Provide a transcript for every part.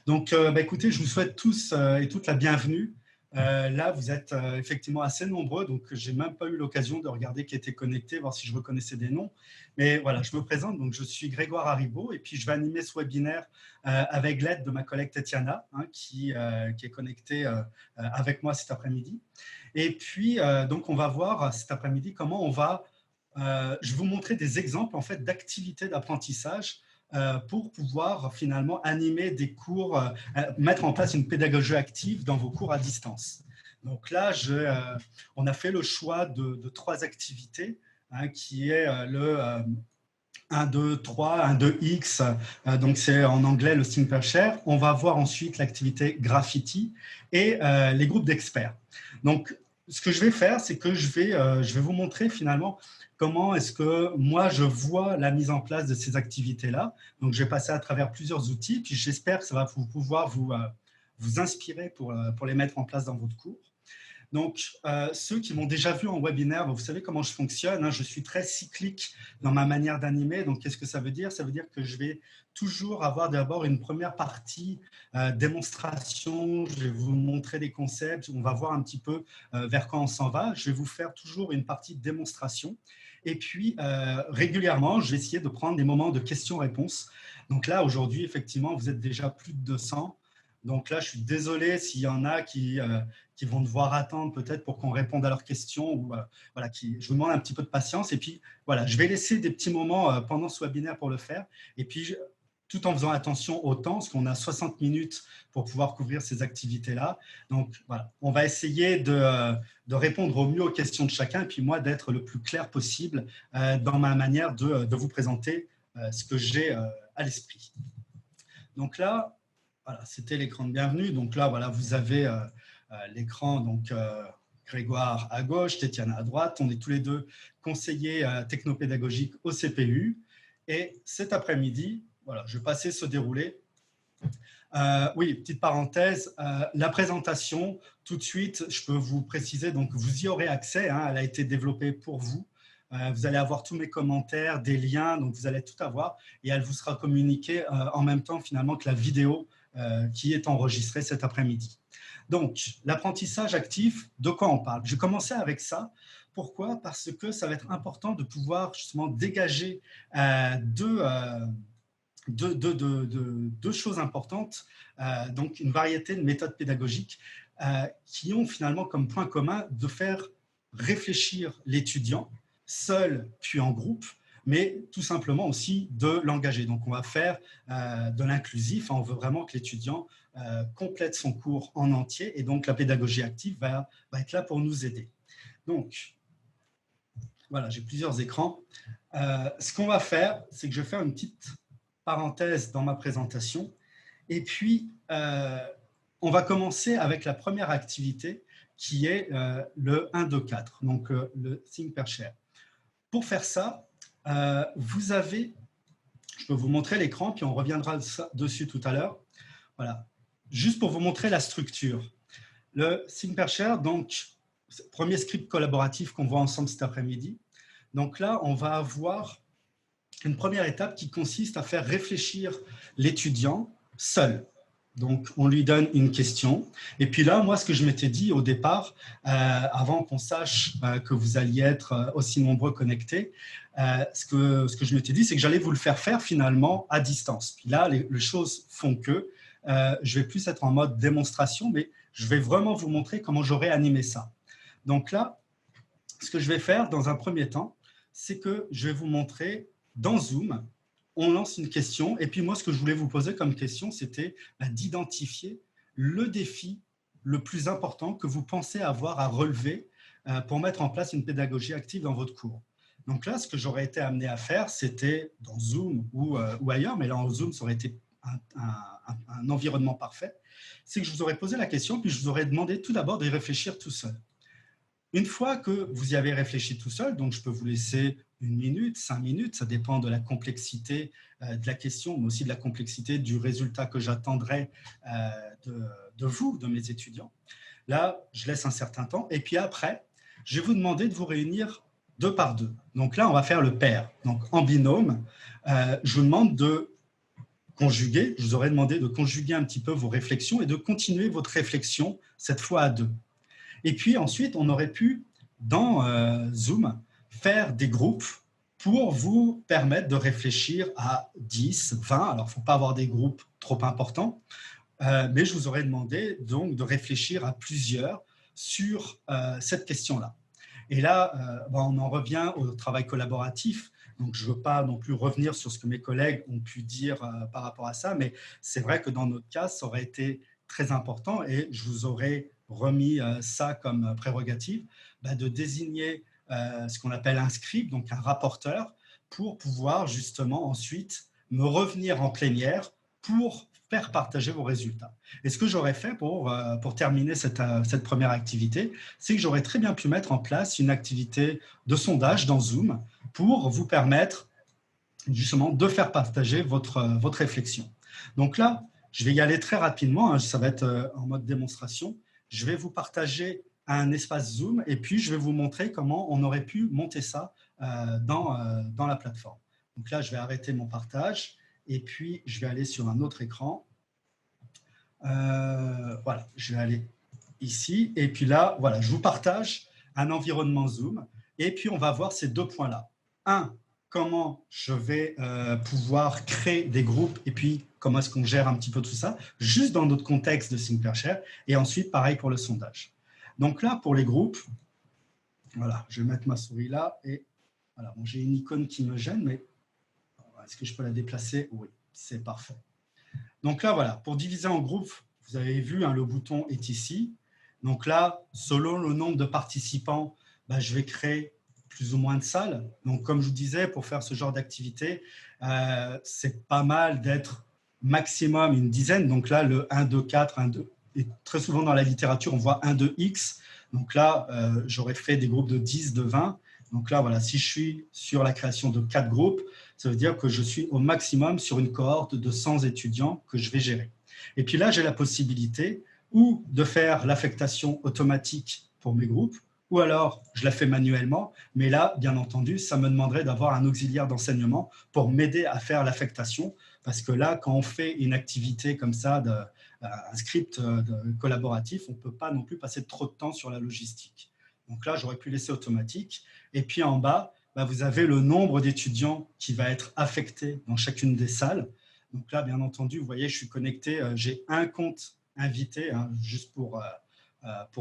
Donc, écoutez, je vous souhaite tous et toutes la bienvenue. Là, vous êtes effectivement assez nombreux, donc je n'ai même pas eu l'occasion de regarder qui était connecté, voir si je reconnaissais des noms. Mais voilà, je me présente, donc je suis Grégoire Haribo et puis je vais animer ce webinaire avec l'aide de ma collègue Tatiana, hein, qui est connectée avec moi cet après-midi. Et puis, donc, on va voir cet après-midi comment on va… je vais vous montrer des exemples en fait, d'activités d'apprentissage pour pouvoir finalement animer des cours, mettre en place une pédagogie active dans vos cours à distance. Donc là, on a fait le choix de 3 activités, hein, qui est le 1, 2, 3, 1, 2X, donc c'est en anglais le Think Per Share. On va voir ensuite l'activité graffiti et les groupes d'experts. Donc, ce que je vais faire, c'est que je vais vous montrer finalement comment est-ce que moi je vois la mise en place de ces activités-là. Donc, je vais passer à travers plusieurs outils, puis j'espère que ça va pouvoir vous inspirer pour les mettre en place dans votre cours. Donc, ceux qui m'ont déjà vu en webinaire, vous savez comment je fonctionne, hein, je suis très cyclique dans ma manière d'animer. Donc, qu'est-ce que ça veut dire? Ça veut dire que je vais toujours avoir d'abord une première partie démonstration, je vais vous montrer des concepts, on va voir un petit peu vers quoi on s'en va. Je vais vous faire toujours une partie de démonstration. Et puis, régulièrement, je vais essayer de prendre des moments de questions-réponses. Donc là, aujourd'hui, effectivement, vous êtes déjà plus de 200. Donc là, je suis désolé s'il y en a qui vont devoir attendre peut-être pour qu'on réponde à leurs questions. Ou, voilà, je vous demande un petit peu de patience. Et puis, voilà, je vais laisser des petits moments pendant ce webinaire pour le faire. Et puis, tout en faisant attention au temps, parce qu'on a 60 minutes pour pouvoir couvrir ces activités-là. Donc, voilà, on va essayer de répondre au mieux aux questions de chacun. Et puis, moi, d'être le plus clair possible dans ma manière de vous présenter ce que j'ai à l'esprit. Donc là, voilà, c'était l'écran de bienvenue. Donc là, voilà, vous avez l'écran, donc Grégoire à gauche, Tatiana à droite. On est tous les deux conseillers technopédagogiques au CPU. Et cet après-midi, voilà, je vais passer ce déroulé. Oui, petite parenthèse, la présentation, tout de suite, je peux vous préciser, donc vous y aurez accès, hein, elle a été développée pour vous. Vous allez avoir tous mes commentaires, des liens, donc vous allez tout avoir et elle vous sera communiquée en même temps finalement que la vidéo qui est enregistrée cet après-midi. Donc, l'apprentissage actif, de quoi on parle? Je vais commencer avec ça. Pourquoi? Parce que ça va être important de pouvoir justement dégager deux choses importantes, donc une variété de méthodes pédagogiques qui ont finalement comme point commun de faire réfléchir l'étudiant, seul puis en groupe, mais tout simplement aussi de l'engager. Donc, on va faire de l'inclusif, on veut vraiment que l'étudiant complète son cours en entier et donc la pédagogie active va être là pour nous aider. Donc, voilà, j'ai plusieurs écrans. Ce qu'on va faire, c'est que je vais faire une petite parenthèse dans ma présentation. Et puis, on va commencer avec la première activité qui est le 1, 2, 4, donc le Think Per Share. Pour faire ça, vous avez, je peux vous montrer l'écran, puis on reviendra dessus tout à l'heure. Voilà, juste pour vous montrer la structure. Le Think Per Share, donc, premier script collaboratif qu'on voit ensemble cet après-midi. Donc là, on va avoir une première étape qui consiste à faire réfléchir l'étudiant seul. Donc, on lui donne une question. Et puis là, moi, ce que je m'étais dit au départ, avant qu'on sache que vous alliez être aussi nombreux connectés, ce que je m'étais dit, c'est que j'allais vous le faire finalement à distance. Puis là, les choses font que je vais plus être en mode démonstration, mais je vais vraiment vous montrer comment j'aurais animé ça. Donc là, ce que je vais faire dans un premier temps, c'est que je vais vous montrer dans Zoom, on lance une question. Et puis moi, ce que je voulais vous poser comme question, c'était d'identifier le défi le plus important que vous pensez avoir à relever pour mettre en place une pédagogie active dans votre cours. Donc là, ce que j'aurais été amené à faire, c'était dans Zoom ou ailleurs, mais là en Zoom, ça aurait été un environnement parfait, c'est que je vous aurais posé la question, puis je vous aurais demandé tout d'abord de réfléchir tout seul. Une fois que vous y avez réfléchi tout seul, donc je peux vous laisser 1 minute, 5 minutes, ça dépend de la complexité de la question, mais aussi de la complexité du résultat que j'attendrai de vous, de mes étudiants. Là, je laisse un certain temps. Et puis après, je vais vous demander de vous réunir 2 par 2. Donc là, on va faire le pair. Donc en binôme, je vous demande de conjuguer, je vous aurais demandé de conjuguer un petit peu vos réflexions et de continuer votre réflexion, cette fois à deux. Et puis ensuite, on aurait pu, dans Zoom, faire des groupes pour vous permettre de réfléchir à 10, 20. Alors, il ne faut pas avoir des groupes trop importants, mais je vous aurais demandé donc de réfléchir à plusieurs sur cette question-là. Et là, on en revient au travail collaboratif. Donc, je ne veux pas non plus revenir sur ce que mes collègues ont pu dire par rapport à ça, mais c'est vrai que dans notre cas, ça aurait été très important et je vous aurais remis ça comme prérogative, de désigner ce qu'on appelle un scribe, donc un rapporteur, pour pouvoir justement ensuite me revenir en plénière pour faire partager vos résultats. Et ce que j'aurais fait pour terminer cette première activité, c'est que j'aurais très bien pu mettre en place une activité de sondage dans Zoom pour vous permettre justement de faire partager votre réflexion. Donc là, je vais y aller très rapidement, ça va être en mode démonstration. Je vais vous partager un espace Zoom et puis je vais vous montrer comment on aurait pu monter ça dans la plateforme. Donc là, je vais arrêter mon partage et puis je vais aller sur un autre écran. Voilà, je vais aller ici et puis là, voilà, je vous partage un environnement Zoom et puis on va voir ces deux points-là. Un, comment je vais pouvoir créer des groupes et puis comment est-ce qu'on gère un petit peu tout ça, juste dans notre contexte de ThinkPareShare. Et ensuite, pareil pour le sondage. Donc là, pour les groupes, voilà, je vais mettre ma souris là et voilà, bon, j'ai une icône qui me gêne, mais est-ce que je peux la déplacer? Oui, c'est parfait. Donc là, voilà, pour diviser en groupes, vous avez vu, le bouton est ici. Donc là, selon le nombre de participants, je vais créer plus ou moins de salles. Donc, comme je vous disais, pour faire ce genre d'activité, c'est pas mal d'être maximum une dizaine. Donc là, le 1, 2, 4, 1, 2. Et très souvent dans la littérature, on voit 1, 2, X. Donc là, j'aurais fait des groupes de 10, de 20. Donc là, voilà, si je suis sur la création de 4 groupes, ça veut dire que je suis au maximum sur une cohorte de 100 étudiants que je vais gérer. Et puis là, j'ai la possibilité ou de faire l'affectation automatique pour mes groupes, ou alors je la fais manuellement, mais là, bien entendu, ça me demanderait d'avoir un auxiliaire d'enseignement pour m'aider à faire l'affectation, parce que là, quand on fait une activité comme ça, un script collaboratif, on ne peut pas non plus passer trop de temps sur la logistique. Donc là, j'aurais pu laisser automatique. Et puis en bas, vous avez le nombre d'étudiants qui va être affecté dans chacune des salles. Donc là, bien entendu, vous voyez, je suis connecté, j'ai un compte invité, juste pour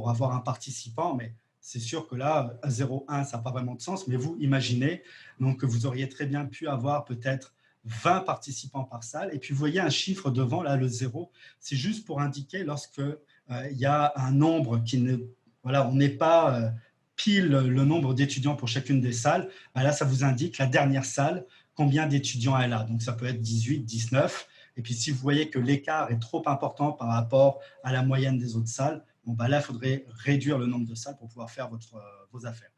avoir un participant, mais c'est sûr que là, à 0,1, ça n'a pas vraiment de sens, mais vous imaginez donc, que vous auriez très bien pu avoir peut-être 20 participants par salle, et puis vous voyez un chiffre devant, là, le 0, c'est juste pour indiquer lorsque il y a un nombre qui ne... Voilà, on n'est pas pile le nombre d'étudiants pour chacune des salles, là, ça vous indique la dernière salle, combien d'étudiants elle a. Donc, ça peut être 18, 19. Et puis, si vous voyez que l'écart est trop important par rapport à la moyenne des autres salles, là, il faudrait réduire le nombre de salles pour pouvoir faire vos affaires.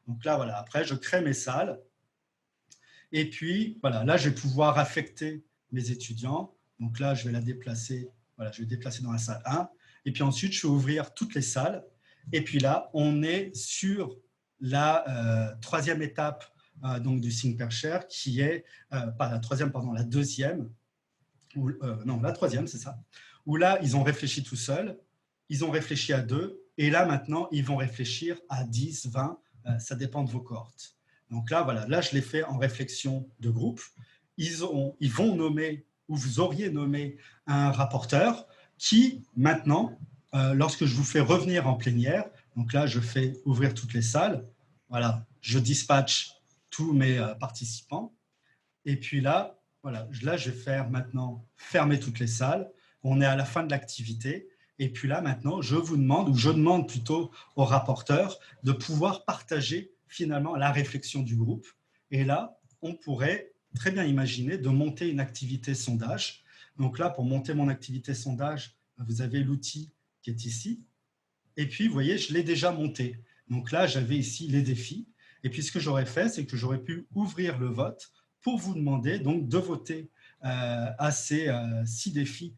Donc là, voilà, après, je crée mes salles. Et puis, voilà, là, je vais pouvoir affecter mes étudiants. Donc là, je vais la déplacer. Voilà, je vais déplacer dans la salle 1. Et puis ensuite, je vais ouvrir toutes les salles. Et puis là, on est sur la troisième étape donc du ThinkPareShare, qui est, pas la troisième, pardon, la deuxième, non, la troisième, c'est ça, où là, ils ont réfléchi tout seuls, ils ont réfléchi à 2, et là, maintenant, ils vont réfléchir à 10, 20, ça dépend de vos cohortes. Donc là, voilà, là, je l'ai fait en réflexion de groupe. Ils vont nommer, ou vous auriez nommé un rapporteur qui, maintenant, lorsque je vous fais revenir en plénière, donc là, je fais ouvrir toutes les salles, voilà, je dispatche tous mes participants, et puis là, voilà, là, je vais faire maintenant fermer toutes les salles. On est à la fin de l'activité. Et puis là, maintenant, je vous demande, ou je demande plutôt au rapporteur de pouvoir partager finalement la réflexion du groupe. Et là, on pourrait très bien imaginer de monter une activité sondage. Donc là, pour monter mon activité sondage, vous avez l'outil qui est ici. Et puis, vous voyez, je l'ai déjà monté. Donc là, j'avais ici les défis. Et puis, ce que j'aurais fait, c'est que j'aurais pu ouvrir le vote pour vous demander donc de voter à ces 6 défis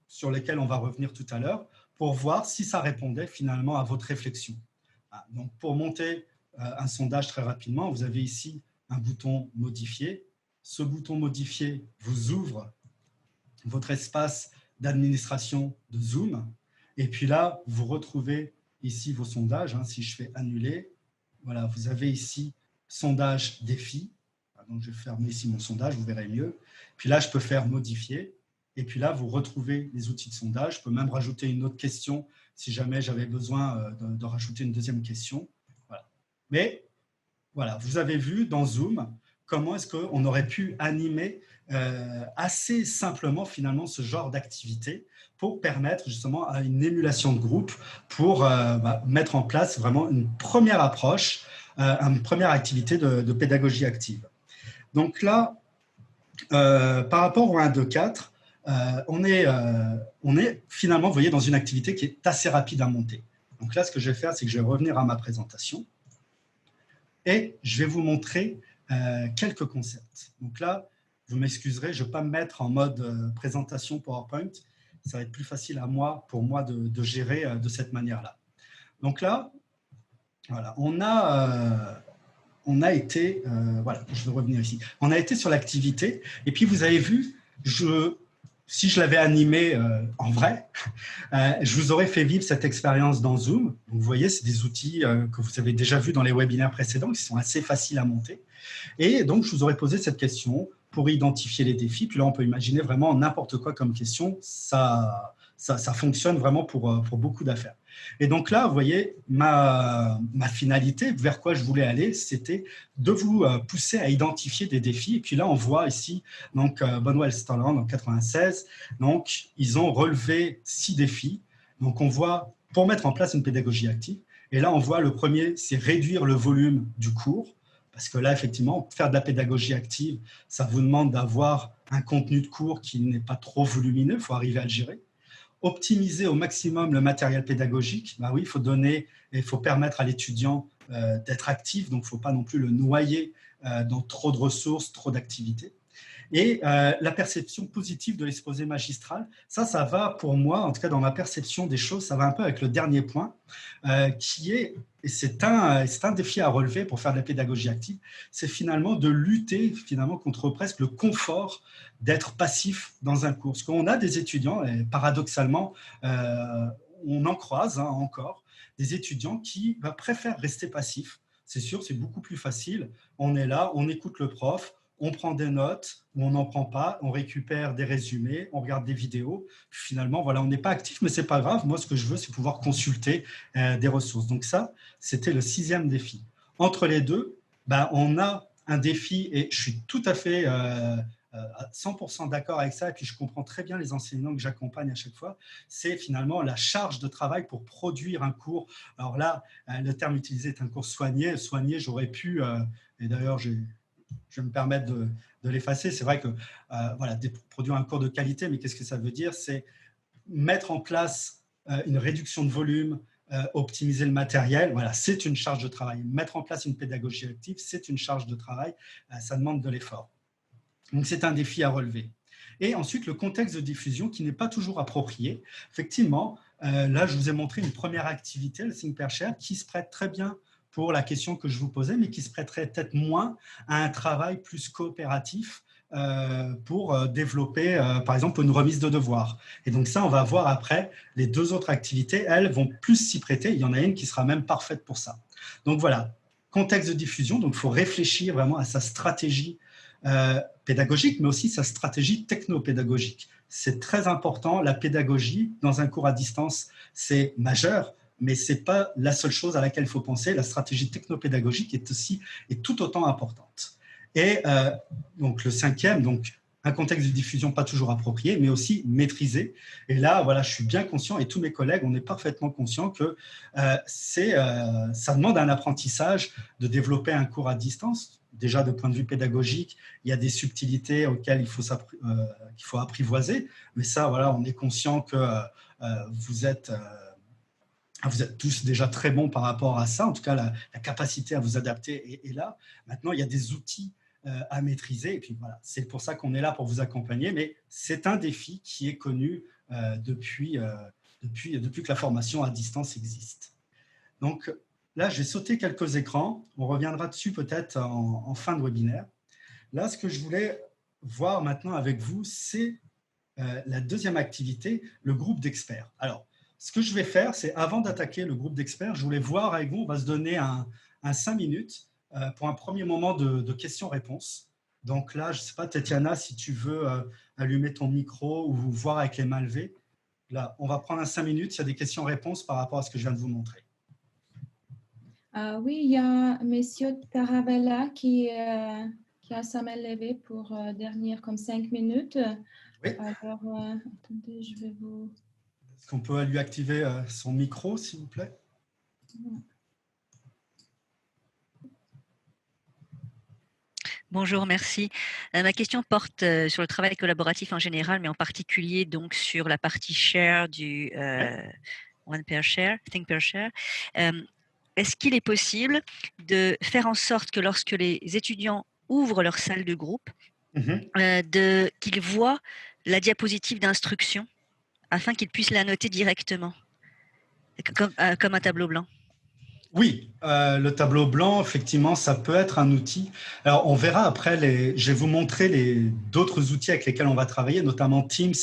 sur lesquels on va revenir tout à l'heure, pour voir si ça répondait finalement à votre réflexion. Donc, pour monter un sondage très rapidement, vous avez ici un bouton « Modifier ». Ce bouton « Modifier » vous ouvre votre espace d'administration de Zoom. Et puis là, vous retrouvez ici vos sondages. Si je fais annuler, voilà, vous avez ici sondage défi. Donc, je vais fermer ici mon sondage, vous verrez mieux. Puis là, je peux faire modifier. Et puis là, vous retrouvez les outils de sondage. Je peux même rajouter une autre question si jamais j'avais besoin de rajouter une deuxième question. Voilà. Mais voilà, vous avez vu dans Zoom comment est-ce qu'on aurait pu animer assez simplement finalement ce genre d'activité pour permettre justement à une émulation de groupe pour mettre en place vraiment une première approche, une première activité de pédagogie active. Donc là, par rapport au 1, 2, 4, on est finalement, vous voyez, dans une activité qui est assez rapide à monter. Donc là, ce que je vais faire, c'est que je vais revenir à ma présentation et je vais vous montrer quelques concepts. Donc là, vous m'excuserez, je ne vais pas me mettre en mode présentation PowerPoint. Ça va être plus facile pour moi de gérer de cette manière-là. Donc là, voilà, on a été, voilà, je vais revenir ici. On a été sur l'activité et puis vous avez vu, si je l'avais animé en vrai, je vous aurais fait vivre cette expérience dans Zoom. Donc, vous voyez, c'est des outils que vous avez déjà vus dans les webinaires précédents qui sont assez faciles à monter. Et donc, je vous aurais posé cette question pour identifier les défis. Puis là, on peut imaginer vraiment n'importe quoi comme question. Ça fonctionne vraiment pour beaucoup d'affaires. Et donc là, vous voyez, ma finalité, vers quoi je voulais aller, c'était de vous pousser à identifier des défis. Et puis là, on voit ici, donc Bonwell Stanland en 96, donc ils ont relevé 6 défis. Donc on voit, pour mettre en place une pédagogie active, et là on voit le premier, c'est réduire le volume du cours. Parce que là, effectivement, faire de la pédagogie active, ça vous demande d'avoir un contenu de cours qui n'est pas trop volumineux, il faut arriver à le gérer. Optimiser au maximum le matériel pédagogique, oui, il faut permettre à l'étudiant d'être actif, donc il ne faut pas non plus le noyer dans trop de ressources, trop d'activités. Et la perception positive de l'exposé magistral, ça va pour moi, en tout cas dans ma perception des choses, ça va un peu avec le dernier point, qui est, et c'est un défi à relever pour faire de la pédagogie active, c'est finalement de lutter finalement contre presque le confort d'être passif dans un cours. Parce qu'on a des étudiants, et paradoxalement, on en croise encore, des étudiants qui préfèrent rester passifs. C'est sûr, c'est beaucoup plus facile. On est là, on écoute le prof, on prend des notes ou on n'en prend pas, on récupère des résumés, on regarde des vidéos. Finalement, voilà, on n'est pas actif, mais ce n'est pas grave. Moi, ce que je veux, c'est pouvoir consulter des ressources. Donc ça, c'était le 6e défi. Entre les deux, on a un défi, et je suis tout à fait à 100% d'accord avec ça, et puis je comprends très bien les enseignants que j'accompagne à chaque fois, c'est finalement la charge de travail pour produire un cours. Alors là, le terme utilisé est un cours soigné. Soigné, j'aurais pu, et d'ailleurs, je vais me permettre de l'effacer. C'est vrai que voilà, produire un cours de qualité, mais qu'est-ce que ça veut dire? C'est mettre en place une réduction de volume, optimiser le matériel. Voilà, c'est une charge de travail. Mettre en place une pédagogie active, c'est une charge de travail. Ça demande de l'effort. Donc, c'est un défi à relever. Et ensuite, le contexte de diffusion qui n'est pas toujours approprié. Effectivement, là, je vous ai montré une première activité, le Think Pair Share, qui se prête très bien pour la question que je vous posais, mais qui se prêterait peut-être moins à un travail plus coopératif pour développer, par exemple, une remise de devoirs. Et donc ça, on va voir après, les 2 autres activités, elles vont plus s'y prêter. Il y en a une qui sera même parfaite pour ça. Donc voilà, contexte de diffusion, donc il faut réfléchir vraiment à sa stratégie pédagogique, mais aussi sa stratégie technopédagogique. C'est très important, la pédagogie dans un cours à distance, c'est majeur, mais ce n'est pas la seule chose à laquelle il faut penser. La stratégie technopédagogique est tout autant importante. Et donc le 5e, donc un contexte de diffusion pas toujours approprié, mais aussi maîtrisé. Et là, voilà, je suis bien conscient, et tous mes collègues, on est parfaitement conscients que ça demande un apprentissage de développer un cours à distance. Déjà, de point de vue pédagogique, il y a des subtilités auxquelles il faut apprivoiser. Mais ça, voilà, on est conscient que vous êtes tous déjà très bons par rapport à ça. En tout cas, la capacité à vous adapter est là. Maintenant, il y a des outils à maîtriser. Et puis voilà, c'est pour ça qu'on est là pour vous accompagner. Mais c'est un défi qui est connu depuis que la formation à distance existe. Donc là, je vais sauter quelques écrans. On reviendra dessus peut-être en fin de webinaire. Là, ce que je voulais voir maintenant avec vous, c'est la deuxième activité, le groupe d'experts. Alors, ce que je vais faire, c'est avant d'attaquer le groupe d'experts, je voulais voir avec vous, on va se donner un 5 minutes pour un premier moment de questions-réponses. Donc là, je ne sais pas, Tatiana, si tu veux allumer ton micro ou voir avec les mains levées. Là, on va prendre un 5 minutes, il y a des questions-réponses par rapport à ce que je viens de vous montrer. Oui, il y a M. Taravella qui a sa main levée pour dernière comme 5 minutes. Oui. Alors, attendez, je vais vous... Est-ce qu'on peut lui activer son micro, s'il vous plaît? Bonjour, merci. Ma question porte sur le travail collaboratif en général, mais en particulier donc sur la partie share du one per share, think per share. Est-ce qu'il est possible de faire en sorte que lorsque les étudiants ouvrent leur salle de groupe, qu'ils voient la diapositive d'instruction afin qu'ils puissent la noter directement, comme un tableau blanc? Oui, le tableau blanc, effectivement, ça peut être un outil. Alors, on verra après, je vais vous montrer d'autres outils avec lesquels on va travailler, notamment Teams,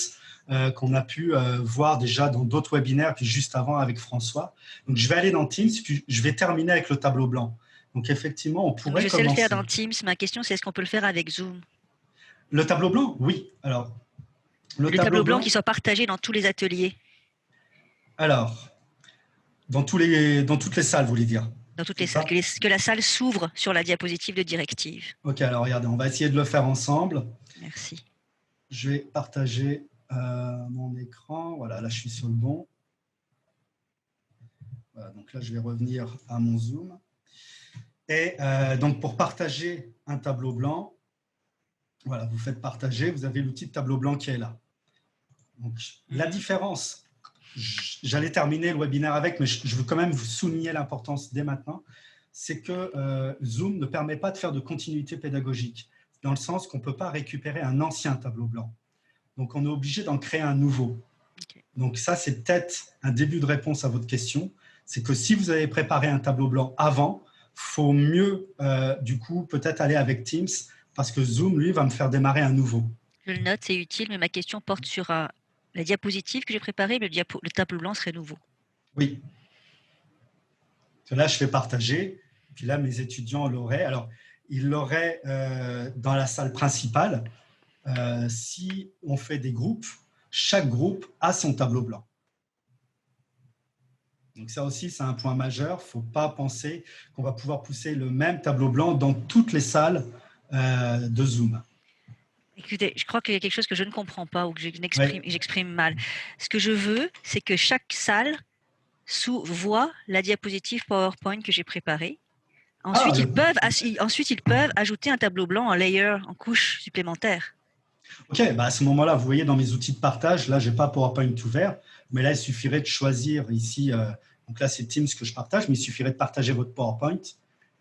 qu'on a pu voir déjà dans d'autres webinaires, puis juste avant avec François. Donc, je vais aller dans Teams, puis je vais terminer avec le tableau blanc. Donc, effectivement, on pourrait commencer. Je sais le faire dans Teams. Ma question, c'est est-ce qu'on peut le faire avec Zoom? Le tableau blanc, oui. Alors, le tableau blanc qui soit partagé dans tous les ateliers. Alors, dans toutes les salles, vous voulez dire? Dans toutes les salles, que la salle s'ouvre sur la diapositive de directive. Ok, alors regardez, on va essayer de le faire ensemble. Merci. Je vais partager mon écran. Voilà, là, je suis sur le bon. Voilà, donc là, je vais revenir à mon Zoom. Et donc, pour partager un tableau blanc, voilà, vous faites partager, vous avez l'outil de tableau blanc qui est là. Donc, la différence, j'allais terminer le webinaire avec, mais je veux quand même vous souligner l'importance dès maintenant, c'est que Zoom ne permet pas de faire de continuité pédagogique, dans le sens qu'on ne peut pas récupérer un ancien tableau blanc. Donc, on est obligé d'en créer un nouveau. Okay. Donc, ça, c'est peut-être un début de réponse à votre question. C'est que si vous avez préparé un tableau blanc avant, il faut mieux, du coup, peut-être aller avec Teams, parce que Zoom, lui, va me faire démarrer un nouveau. Je le note, c'est utile, mais ma question porte sur la diapositive que j'ai préparée, mais le tableau blanc serait nouveau. Oui. Là, je fais partager, puis là, mes étudiants l'auraient. Alors, ils l'auraient dans la salle principale. Si on fait des groupes, chaque groupe a son tableau blanc. Donc ça aussi, c'est un point majeur. Il ne faut pas penser qu'on va pouvoir pousser le même tableau blanc dans toutes les salles de Zoom. Écoutez, je crois qu'il y a quelque chose que je ne comprends pas ou que j'exprime mal. Ce que je veux, c'est que chaque salle voit la diapositive PowerPoint que j'ai préparée. Ensuite, ils peuvent ajouter un tableau blanc en layer, en couche supplémentaire. Ok, bah à ce moment-là, vous voyez dans mes outils de partage, là, je n'ai pas PowerPoint ouvert, mais là, il suffirait de choisir ici, donc là, c'est Teams que je partage, mais il suffirait de partager votre PowerPoint.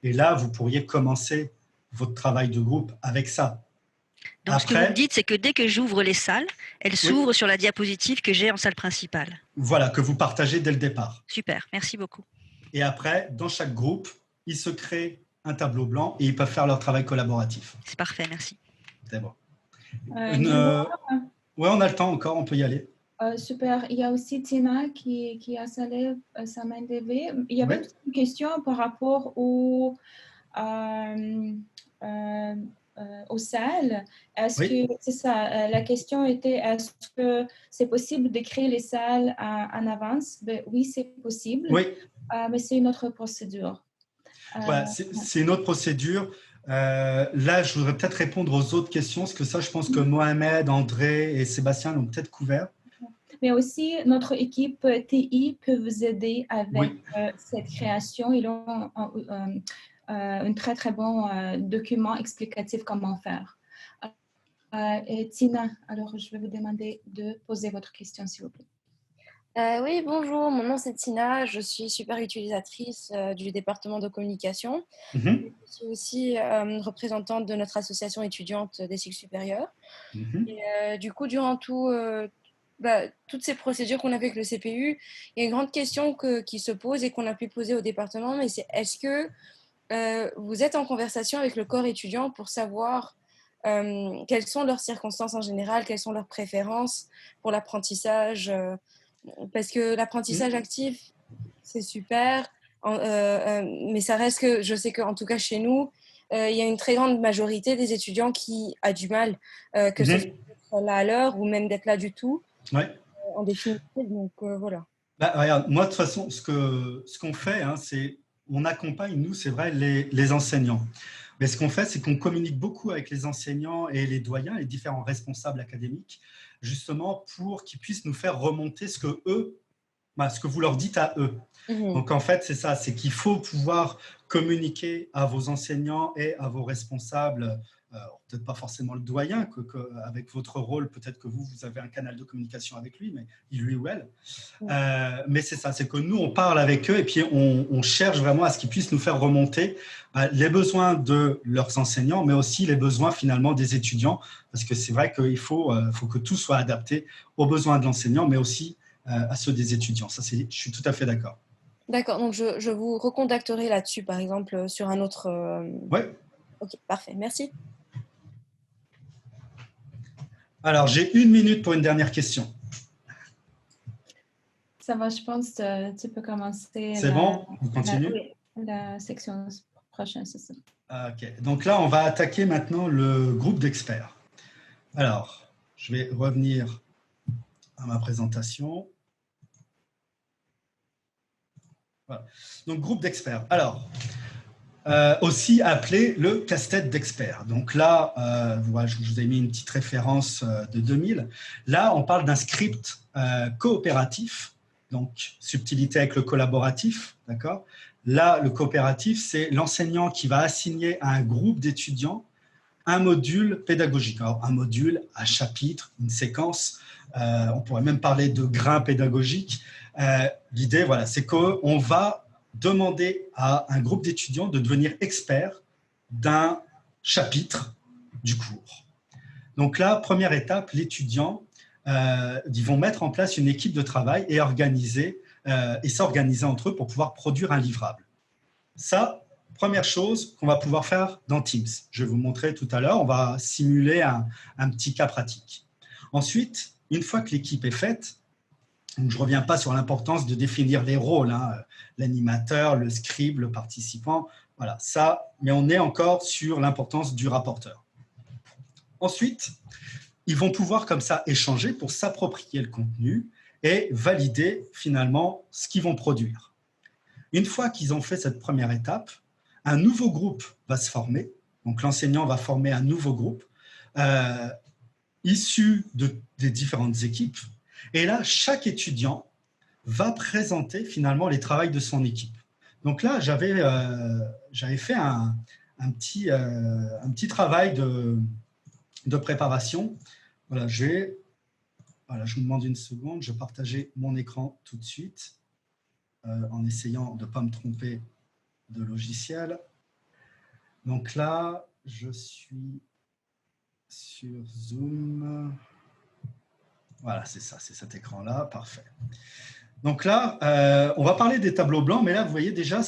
Et là, vous pourriez commencer votre travail de groupe avec ça. Donc, ce que vous me dites, c'est que dès que j'ouvre les salles, elles s'ouvrent sur la diapositive que j'ai en salle principale. Voilà, que vous partagez dès le départ. Super, merci beaucoup. Et après, dans chaque groupe, ils se créent un tableau blanc et ils peuvent faire leur travail collaboratif. C'est parfait, merci. C'est bon. Oui, on a le temps encore, on peut y aller. Super. Il y a aussi Tina qui a sa main levée. Il y avait une question par rapport aux salles. Est-ce que c'est ça? La question était, est-ce que c'est possible de créer les salles en avance? Ben, oui, c'est possible. Oui. Mais c'est une autre procédure. Voilà, c'est une autre procédure. Là, je voudrais peut-être répondre aux autres questions, parce que ça, je pense que Mohamed, André et Sébastien l'ont peut-être couvert. Mais aussi, notre équipe TI peut vous aider avec cette création. Ils ont un très, très bon document explicatif comment faire. Et Tina, alors je vais vous demander de poser votre question, s'il vous plaît. Oui, bonjour, mon nom c'est Tina, je suis super utilisatrice du département de communication. Je suis aussi représentante de notre association étudiante des cycles supérieurs. Et du coup, durant toutes ces procédures qu'on a fait avec le CPU, il y a une grande question qui se pose et qu'on a pu poser au département, mais c'est est-ce que vous êtes en conversation avec le corps étudiant pour savoir quelles sont leurs circonstances en général, quelles sont leurs préférences pour l'apprentissage, parce que l'apprentissage actif, c'est super, mais ça reste que, je sais qu'en tout cas chez nous, il y a une très grande majorité des étudiants qui a du mal, que ce soit d'être là à l'heure ou même d'être là du tout, en définitive, donc voilà. Bah, regarde, moi, de toute façon, ce qu'on fait, hein, c'est on accompagne, nous, c'est vrai, les enseignants. Mais ce qu'on fait, c'est qu'on communique beaucoup avec les enseignants et les doyens, les différents responsables académiques, justement pour qu'ils puissent nous faire remonter ce que vous leur dites à eux. Donc, en fait, c'est ça, c'est qu'il faut pouvoir communiquer à vos enseignants et à vos responsables, peut-être pas forcément le doyen, avec votre rôle, peut-être que vous avez un canal de communication avec lui, mais lui ou elle. Mais c'est ça, c'est que nous, on parle avec eux et puis on cherche vraiment à ce qu'ils puissent nous faire remonter les besoins de leurs enseignants, mais aussi les besoins finalement des étudiants, parce que c'est vrai qu'il faut que tout soit adapté aux besoins de l'enseignant, mais aussi à ceux des étudiants. Ça, je suis tout à fait d'accord. D'accord, donc je vous recontacterai là-dessus, par exemple, sur un autre… Oui. Ok, parfait, merci. Alors, j'ai 1 minute pour une dernière question. Ça va, je pense que tu peux commencer. C'est bon? On continue? Oui, la section prochaine, c'est ça. Ok, donc là, on va attaquer maintenant le groupe d'experts. Alors, je vais revenir à ma présentation. Voilà. Donc, groupe d'experts. Alors, aussi appelé le casse-tête d'experts. Donc là, voilà, je vous ai mis une petite référence de 2000. Là, on parle d'un script coopératif, donc subtilité avec le collaboratif, d'accord? Là, le coopératif, c'est l'enseignant qui va assigner à un groupe d'étudiants un module pédagogique. Alors, un module, un chapitre, une séquence, on pourrait même parler de grain pédagogique. L'idée, voilà, c'est qu'on va demander à un groupe d'étudiants de devenir expert d'un chapitre du cours. Donc là, première étape, l'étudiant, ils vont mettre en place une équipe de travail et s'organiser entre eux pour pouvoir produire un livrable. Ça, première chose qu'on va pouvoir faire dans Teams. Je vais vous montrer tout à l'heure, on va simuler un petit cas pratique. Ensuite, une fois que l'équipe est faite, donc je ne reviens pas sur l'importance de définir les rôles, hein, l'animateur, le scribe, le participant, voilà, ça, mais on est encore sur l'importance du rapporteur. Ensuite, ils vont pouvoir comme ça échanger pour s'approprier le contenu et valider finalement ce qu'ils vont produire. Une fois qu'ils ont fait cette première étape, un nouveau groupe va se former. Donc, l'enseignant va former un nouveau groupe issu des différentes équipes. Et là, chaque étudiant va présenter finalement les travaux de son équipe. Donc là, j'avais fait un petit travail de préparation. Voilà, je vous demande une seconde. Je vais partager mon écran tout de suite en essayant de ne pas me tromper de logiciel. Donc là, je suis sur Zoom. Voilà, c'est ça, c'est cet écran-là, parfait. Donc là, on va parler des tableaux blancs, mais là, vous voyez déjà,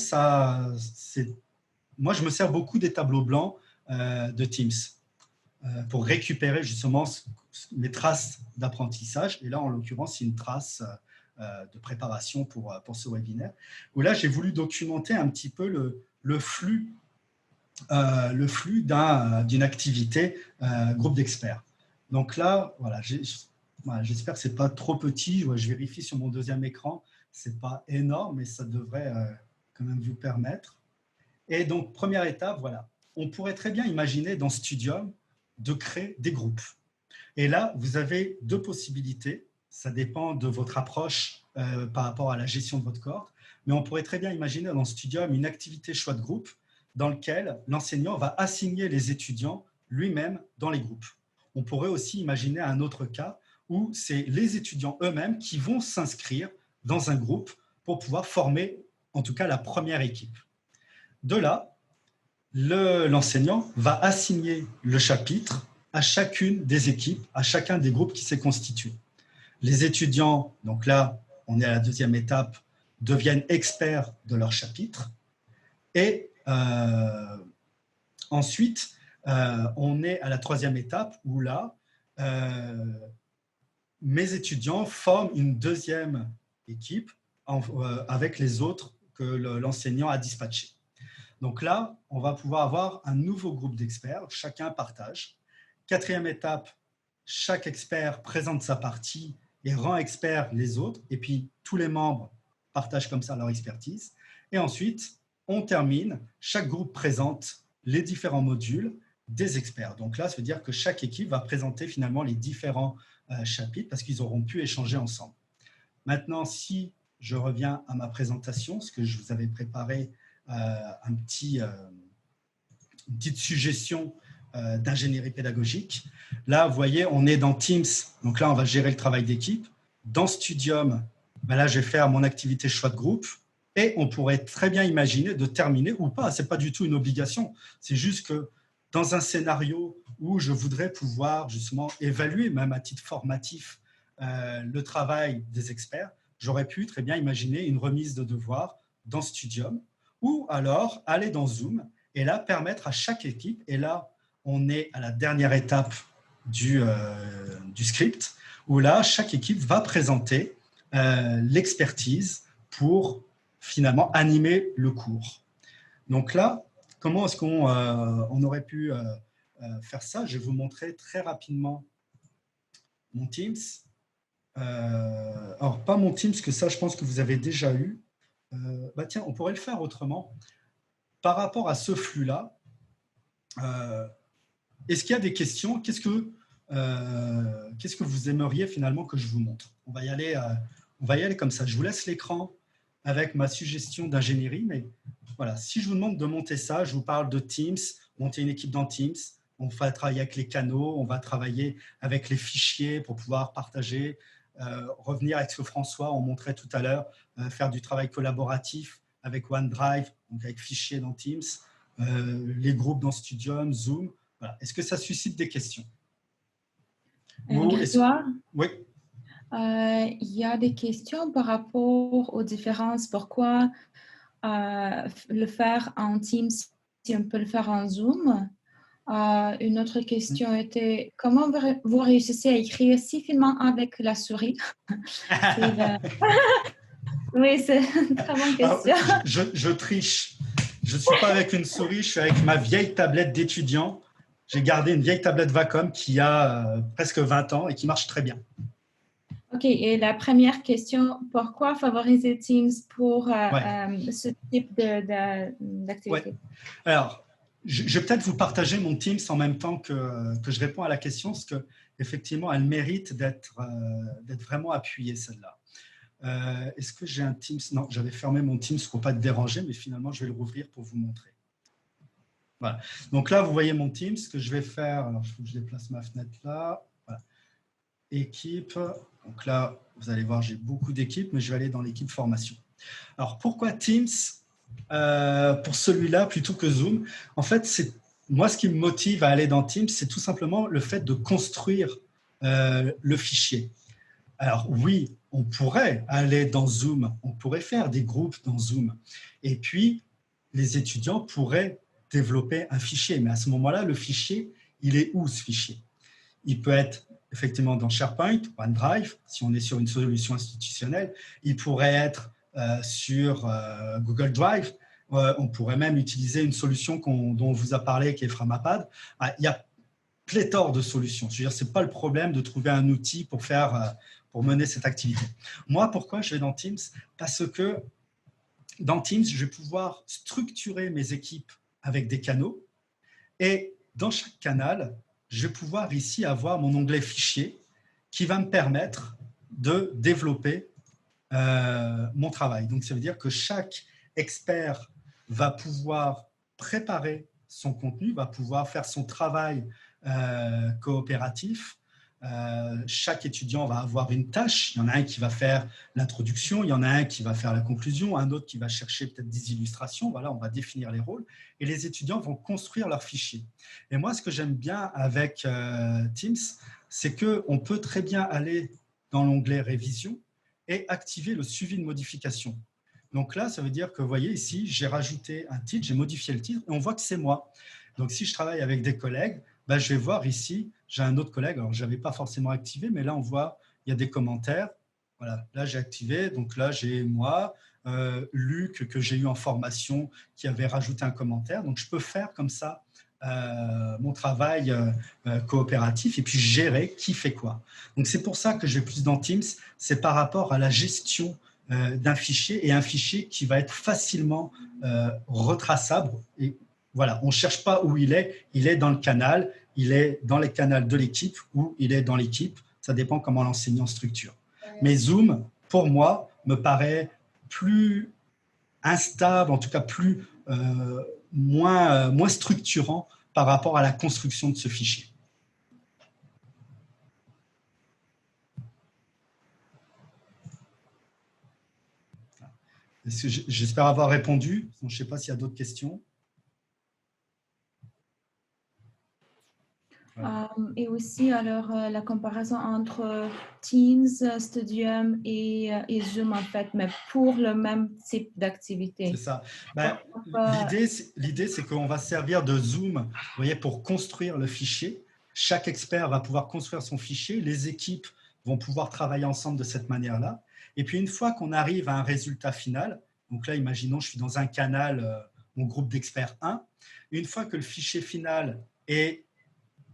moi, je me sers beaucoup des tableaux blancs de Teams pour récupérer justement mes traces d'apprentissage. Et là, en l'occurrence, c'est une trace de préparation pour ce webinaire, où là, j'ai voulu documenter un petit peu le flux d'une activité groupe d'experts. Donc là, voilà, j'espère que ce n'est pas trop petit. Je vérifie sur mon deuxième écran. Ce n'est pas énorme, mais ça devrait quand même vous permettre. Et donc, première étape, voilà. On pourrait très bien imaginer dans Studium de créer des groupes. Et là, vous avez 2 possibilités. Ça dépend de votre approche par rapport à la gestion de votre cohorte. Mais on pourrait très bien imaginer dans Studium une activité choix de groupe dans lequel l'enseignant va assigner les étudiants lui-même dans les groupes. On pourrait aussi imaginer un autre cas où c'est les étudiants eux-mêmes qui vont s'inscrire dans un groupe pour pouvoir former, en tout cas, la première équipe. De là, l'enseignant va assigner le chapitre à chacune des équipes, à chacun des groupes qui s'est constitué. Les étudiants, donc là, on est à la deuxième étape, deviennent experts de leur chapitre. Et ensuite, on est à la 3e étape où là, mes étudiants forment une 2e équipe avec les autres que l'enseignant a dispatchés. Donc là, on va pouvoir avoir un nouveau groupe d'experts, chacun partage. 4e étape, chaque expert présente sa partie et rend expert les autres, et puis tous les membres partagent comme ça leur expertise. Et ensuite, on termine, chaque groupe présente les différents modules des experts. Donc là, ça veut dire que chaque équipe va présenter finalement les différents chapitres parce qu'ils auront pu échanger ensemble. Maintenant, si je reviens à ma présentation, ce que je vous avais préparé, une petite suggestion d'ingénierie pédagogique. Là, vous voyez, on est dans Teams. Donc là, on va gérer le travail d'équipe. Dans Studium, ben là, je vais faire mon activité choix de groupe. Et on pourrait très bien imaginer de terminer ou pas. Ce n'est pas du tout une obligation. C'est juste que dans un scénario où je voudrais pouvoir justement évaluer, même à titre formatif, le travail des experts, j'aurais pu très bien imaginer une remise de devoirs dans Studium ou alors aller dans Zoom et là permettre à chaque équipe, et là on est à la dernière étape du script, où là chaque équipe va présenter l'expertise pour finalement animer le cours. Donc là, comment est-ce qu'on aurait pu faire ça? Je vais vous montrer très rapidement mon Teams. Alors, pas mon Teams, que ça, je pense que vous avez déjà eu. Bah tiens, on pourrait le faire autrement. Par rapport à ce flux-là, est-ce qu'il y a des questions? Qu'est-ce que vous aimeriez finalement que je vous montre? On va y aller comme ça. Je vous laisse l'écran avec ma suggestion d'ingénierie, mais voilà, si je vous demande de monter ça, je vous parle de Teams, monter une équipe dans Teams, on va travailler avec les canaux, on va travailler avec les fichiers pour pouvoir partager, revenir avec ce que François, on montrait tout à l'heure, faire du travail collaboratif avec OneDrive, donc avec fichiers dans Teams, les groupes dans Studium, Zoom. Voilà. Est-ce que ça suscite des questions? Grégoire, oui. Il y a des questions par rapport aux différences. Pourquoi le faire en Teams si on peut le faire en Zoom? Une autre question était comment vous réussissez à écrire si finement avec la souris? Oui, c'est une très bonne question. Alors, je triche. Je ne suis pas avec une souris, je suis avec ma vieille tablette d'étudiant. J'ai gardé une vieille tablette Wacom qui a presque 20 ans et qui marche très bien. OK. Et la première question, pourquoi favoriser Teams pour ce type d'activité? Ouais. Alors, je vais peut-être vous partager mon Teams en même temps que je réponds à la question, parce qu'effectivement, elle mérite d'être vraiment appuyée, celle-là. Est-ce que j'ai un Teams? Non, j'avais fermé mon Teams pour ne pas te déranger, mais finalement, je vais le rouvrir pour vous montrer. Voilà. Donc là, vous voyez mon Teams. Ce que je vais faire, alors il faut que je déplace ma fenêtre là. Voilà. Équipe. Donc là, vous allez voir, j'ai beaucoup d'équipes, mais je vais aller dans l'équipe formation. Alors, pourquoi Teams pour celui-là plutôt que Zoom? En fait, moi, ce qui me motive à aller dans Teams, c'est tout simplement le fait de construire le fichier. Alors oui, on pourrait aller dans Zoom, on pourrait faire des groupes dans Zoom. Et puis, les étudiants pourraient développer un fichier. Mais à ce moment-là, le fichier, il est où ce fichier? Il peut être effectivement dans SharePoint, OneDrive, si on est sur une solution institutionnelle. Il pourrait être sur Google Drive. On pourrait même utiliser une solution dont on vous a parlé, qui est Framapad. Il y a pléthore de solutions. Je veux dire, ce n'est pas le problème de trouver un outil pour mener cette activité. Moi, pourquoi je vais dans Teams? Parce que dans Teams, je vais pouvoir structurer mes équipes avec des canaux. Et dans chaque canal, je vais pouvoir ici avoir mon onglet fichier qui va me permettre de développer mon travail. Donc, ça veut dire que chaque expert va pouvoir préparer son contenu, va pouvoir faire son travail coopératif. Chaque étudiant va avoir une tâche. Il y en a un qui va faire l'introduction, il y en a un qui va faire la conclusion, un autre qui va chercher peut-être des illustrations. Voilà, on va définir les rôles et les étudiants vont construire leur fichier. Et moi, ce que j'aime bien avec Teams, c'est qu'on peut très bien aller dans l'onglet révision et activer le suivi de modification. Donc là, ça veut dire que, vous voyez ici, j'ai rajouté un titre, j'ai modifié le titre et on voit que c'est moi. Donc, si je travaille avec des collègues, ben, je vais voir ici, j'ai un autre collègue, alors je n'avais pas forcément activé, mais là, on voit, il y a des commentaires. Voilà, là, j'ai activé. Donc là, j'ai moi, Luc, que j'ai eu en formation, qui avait rajouté un commentaire. Donc, je peux faire comme ça mon travail coopératif et puis gérer qui fait quoi. Donc, c'est pour ça que je vais plus dans Teams, c'est par rapport à la gestion d'un fichier et un fichier qui va être facilement retraçable. Et voilà, on ne cherche pas où il est dans le canal, il est dans les canaux de l'équipe ou il est dans l'équipe. Ça dépend comment l'enseignant structure. Mais Zoom, pour moi, me paraît plus instable, en tout cas moins structurant par rapport à la construction de ce fichier. J'espère avoir répondu. Je ne sais pas s'il y a d'autres questions. Et aussi, alors, la comparaison entre Teams, Studium et Zoom, en fait, mais pour le même type d'activité. C'est ça. Ben, l'idée, c'est qu'on va servir de Zoom, vous voyez, pour construire le fichier. Chaque expert va pouvoir construire son fichier. Les équipes vont pouvoir travailler ensemble de cette manière-là. Et puis, une fois qu'on arrive à un résultat final, donc là, imaginons, je suis dans un canal, mon groupe d'experts 1. Une fois que le fichier final est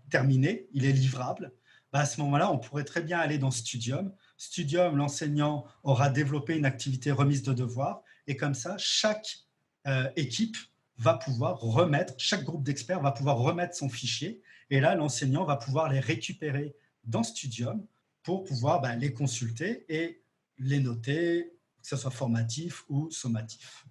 terminé, il est livrable, ben à ce moment-là, on pourrait très bien aller dans Studium. Studium, l'enseignant aura développé une activité remise de devoir et comme ça, chaque équipe va pouvoir remettre, chaque groupe d'experts va pouvoir remettre son fichier et là, l'enseignant va pouvoir les récupérer dans Studium pour pouvoir les consulter et les noter, que ce soit formatif ou sommatif.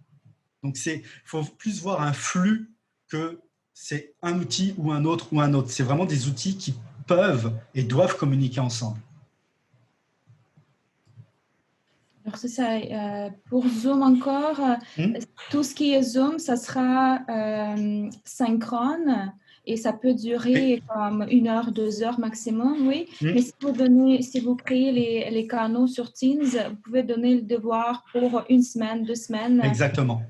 Donc, il faut plus voir un flux que c'est un outil ou un autre ou un autre. C'est vraiment des outils qui peuvent et doivent communiquer ensemble. Alors, c'est ça. Pour Zoom encore, tout ce qui est Zoom, ça sera synchrone et ça peut durer comme 1 heure, 2 heures maximum, oui. Mais si vous créez les canaux sur Teams, vous pouvez donner le devoir pour 1 semaine, 2 semaines. Exactement.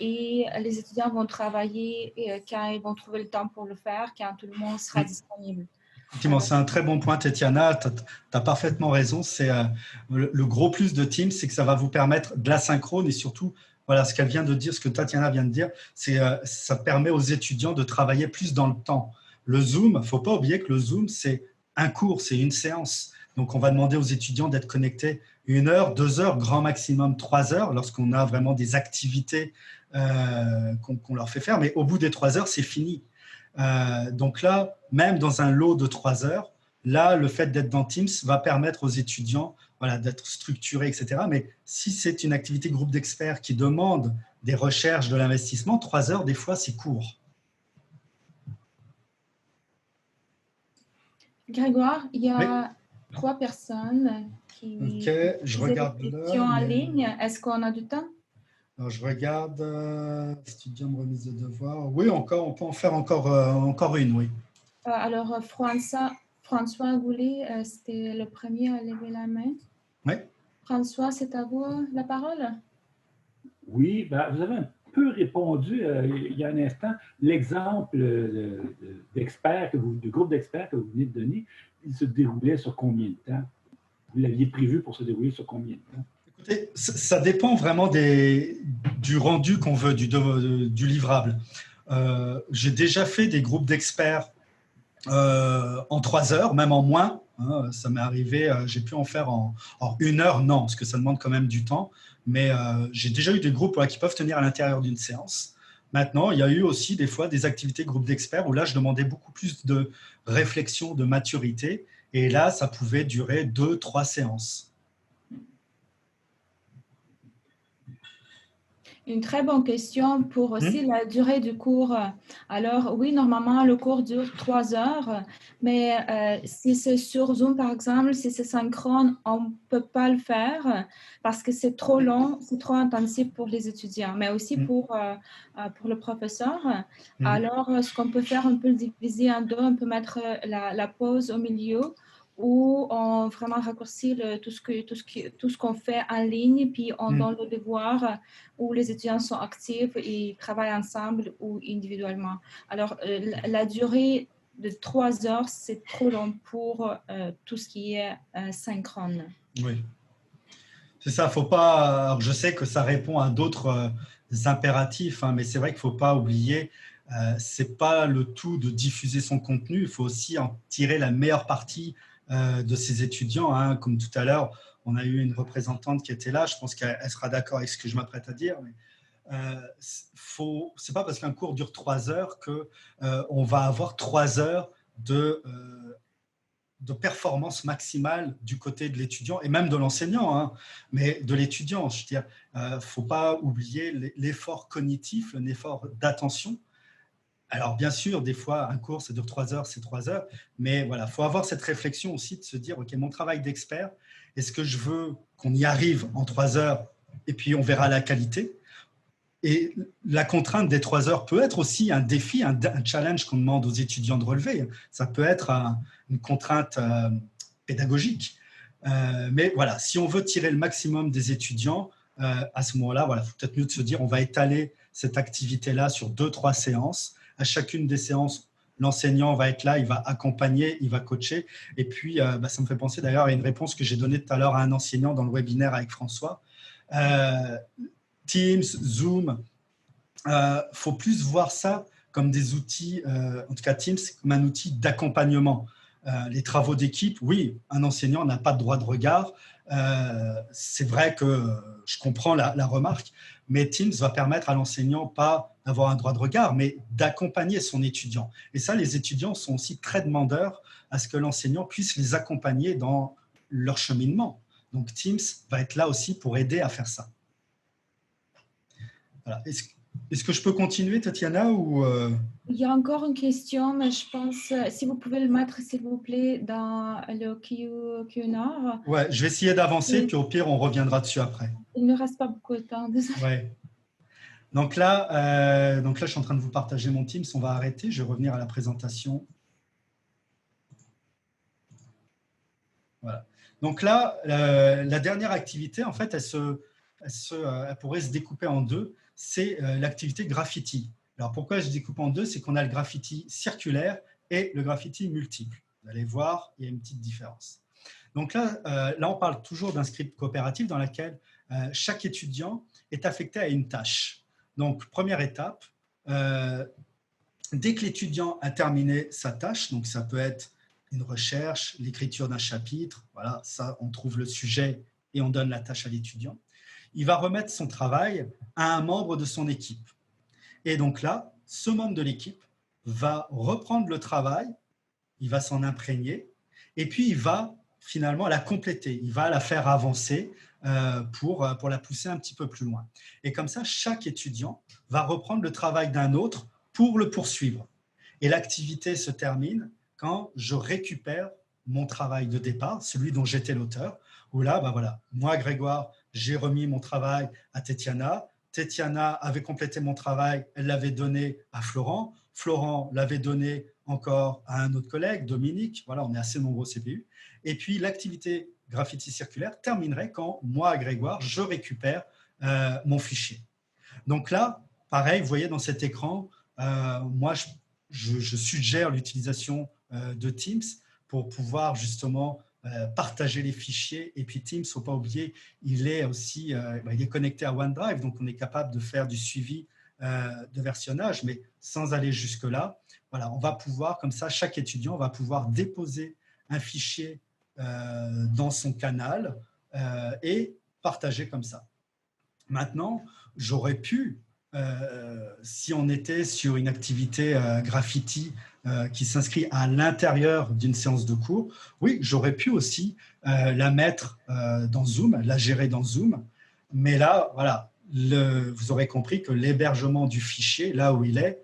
Et les étudiants vont travailler quand ils vont trouver le temps pour le faire, quand tout le monde sera disponible. Effectivement, c'est un très bon point, Tatiana. Tu as parfaitement raison. C'est le gros plus de Teams, c'est que ça va vous permettre de l'asynchrone et surtout, voilà, ce qu'elle vient de dire, ce que Tatiana vient de dire, c'est ça permet aux étudiants de travailler plus dans le temps. Le Zoom, il ne faut pas oublier que le Zoom, c'est un cours, c'est une séance. Donc, on va demander aux étudiants d'être connectés 1 heure, 2 heures, grand maximum 3 heures, lorsqu'on a vraiment des activités qu'on leur fait faire. Mais au bout des 3 heures, c'est fini. Donc là, même dans un lot de 3 heures, là, le fait d'être dans Teams va permettre aux étudiants d'être structurés, etc. Mais si c'est une activité groupe d'experts qui demande des recherches, de l'investissement, 3 heures, des fois, c'est court. Grégoire, il y a 3 personnes qui je regarde des questions en ligne. Est-ce qu'on a du temps? Alors, je regarde Studium remise de devoir. Oui, on peut en faire encore une, oui. Alors, François Goulet, c'était le premier à lever la main. Oui. François, c'est à vous la parole. Oui, vous avez un peu répondu il y a un instant. L'exemple de groupe d'experts que vous venez de donner, il se déroulait sur combien de temps? Vous l'aviez prévu pour se dérouler sur combien de temps? Écoutez, ça dépend vraiment du rendu qu'on veut, du livrable. J'ai déjà fait des groupes d'experts en 3 heures, même en moins. Hein, ça m'est arrivé, j'ai pu en faire en 1 heure, non, parce que ça demande quand même du temps. Mais j'ai déjà eu des groupes qui peuvent tenir à l'intérieur d'une séance. Maintenant, il y a eu aussi des fois des activités groupes d'experts où là, je demandais beaucoup plus de réflexion, de maturité. Et là, ça pouvait durer 2-3 séances. Une très bonne question pour aussi la durée du cours. Alors, oui, normalement, le cours dure 3 heures, mais si c'est sur Zoom, par exemple, si c'est synchrone, on ne peut pas le faire parce que c'est trop long, c'est trop intensif pour les étudiants, mais aussi pour le professeur. Alors, ce qu'on peut faire, on peut le diviser en deux, on peut mettre la pause au milieu où on vraiment raccourcit tout ce qu'on fait en ligne, puis on donne le devoir où les étudiants sont actifs et travaillent ensemble ou individuellement. Alors, la durée de 3 heures, c'est trop long pour tout ce qui est synchrone. Oui, c'est ça. Faut pas. Alors, je sais que ça répond à d'autres impératifs, hein, mais c'est vrai qu'il ne faut pas oublier. C'est pas le tout de diffuser son contenu. Il faut aussi en tirer la meilleure partie de ses étudiants. Hein. Comme tout à l'heure, on a eu une représentante qui était là. Je pense qu'elle sera d'accord avec ce que je m'apprête à dire. Mais c'est pas parce qu'un cours dure 3 heures que on va avoir 3 heures de performance maximale du côté de l'étudiant et même de l'enseignant, hein, mais de l'étudiant. Je veux dire, faut pas oublier l'effort cognitif, l'effort d'attention. Alors, bien sûr, des fois, un cours, ça dure 3 heures, c'est 3 heures. Mais voilà, il faut avoir cette réflexion aussi de se dire, OK, mon travail d'expert, est-ce que je veux qu'on y arrive en 3 heures et puis on verra la qualité? Et la contrainte des 3 heures peut être aussi un défi, un challenge qu'on demande aux étudiants de relever. Ça peut être une contrainte pédagogique. Mais voilà, si on veut tirer le maximum des étudiants, à ce moment-là, voilà, faut peut-être mieux de se dire, on va étaler cette activité-là sur 2-3 séances. À chacune des séances, l'enseignant va être là, il va accompagner, il va coacher. Et puis, ça me fait penser d'ailleurs à une réponse que j'ai donnée tout à l'heure à un enseignant dans le webinaire avec François. Teams, Zoom, faut plus voir ça comme des outils, en tout cas Teams, comme un outil d'accompagnement. Les travaux d'équipe, oui, un enseignant n'a pas de droit de regard. C'est vrai que je comprends la remarque, mais Teams va permettre à l'enseignant pas d'avoir un droit de regard, mais d'accompagner son étudiant. Et ça, les étudiants sont aussi très demandeurs à ce que l'enseignant puisse les accompagner dans leur cheminement. Donc Teams va être là aussi pour aider à faire ça. Voilà. Est-ce que je peux continuer, Tatiana, ou Il y a encore une question, mais je pense, si vous pouvez le mettre, s'il vous plaît, dans le Q&A. Ouais, je vais essayer d'avancer, puis au pire, on reviendra dessus après. Il ne reste pas beaucoup de temps, désolé. Ouais. Donc là, je suis en train de vous partager mon Teams. On va arrêter. Je vais revenir à la présentation. Voilà. Donc là, la dernière activité, en fait, elle pourrait se découper en deux. C'est l'activité graffiti. Alors, pourquoi je découpe en deux? C'est qu'on a le graffiti circulaire et le graffiti multiple. Vous allez voir, il y a une petite différence. Donc là, on parle toujours d'un script coopératif dans lequel chaque étudiant est affecté à une tâche. Donc, première étape, dès que l'étudiant a terminé sa tâche, donc ça peut être une recherche, l'écriture d'un chapitre, voilà, ça, on trouve le sujet et on donne la tâche à l'étudiant. Il va remettre son travail à un membre de son équipe. Et donc là, ce membre de l'équipe va reprendre le travail, il va s'en imprégner, et puis il va finalement la compléter, il va la faire avancer pour la pousser un petit peu plus loin. Et comme ça, chaque étudiant va reprendre le travail d'un autre pour le poursuivre. Et l'activité se termine quand je récupère mon travail de départ, celui dont j'étais l'auteur, où là, voilà, moi, Grégoire, j'ai remis mon travail à Tetiana. Tetiana avait complété mon travail, elle l'avait donné à Florent. Florent l'avait donné encore à un autre collègue, Dominique. Voilà, on est assez nombreux au CPU. Et puis, l'activité graffiti circulaire terminerait quand moi, Grégoire, je récupère mon fichier. Donc là, pareil, vous voyez dans cet écran, moi, je suggère l'utilisation de Teams pour pouvoir justement partager les fichiers. Et puis Teams, il ne faut pas oublier, il est aussi il est connecté à OneDrive, donc on est capable de faire du suivi de versionnage, mais sans aller jusque-là. Voilà, on va pouvoir, comme ça, chaque étudiant va pouvoir déposer un fichier dans son canal et partager comme ça. Maintenant, j'aurais pu, si on était sur une activité graffiti qui s'inscrit à l'intérieur d'une séance de cours, oui, j'aurais pu aussi la mettre dans Zoom, la gérer dans Zoom. Mais là, voilà, vous aurez compris que l'hébergement du fichier, là où il est,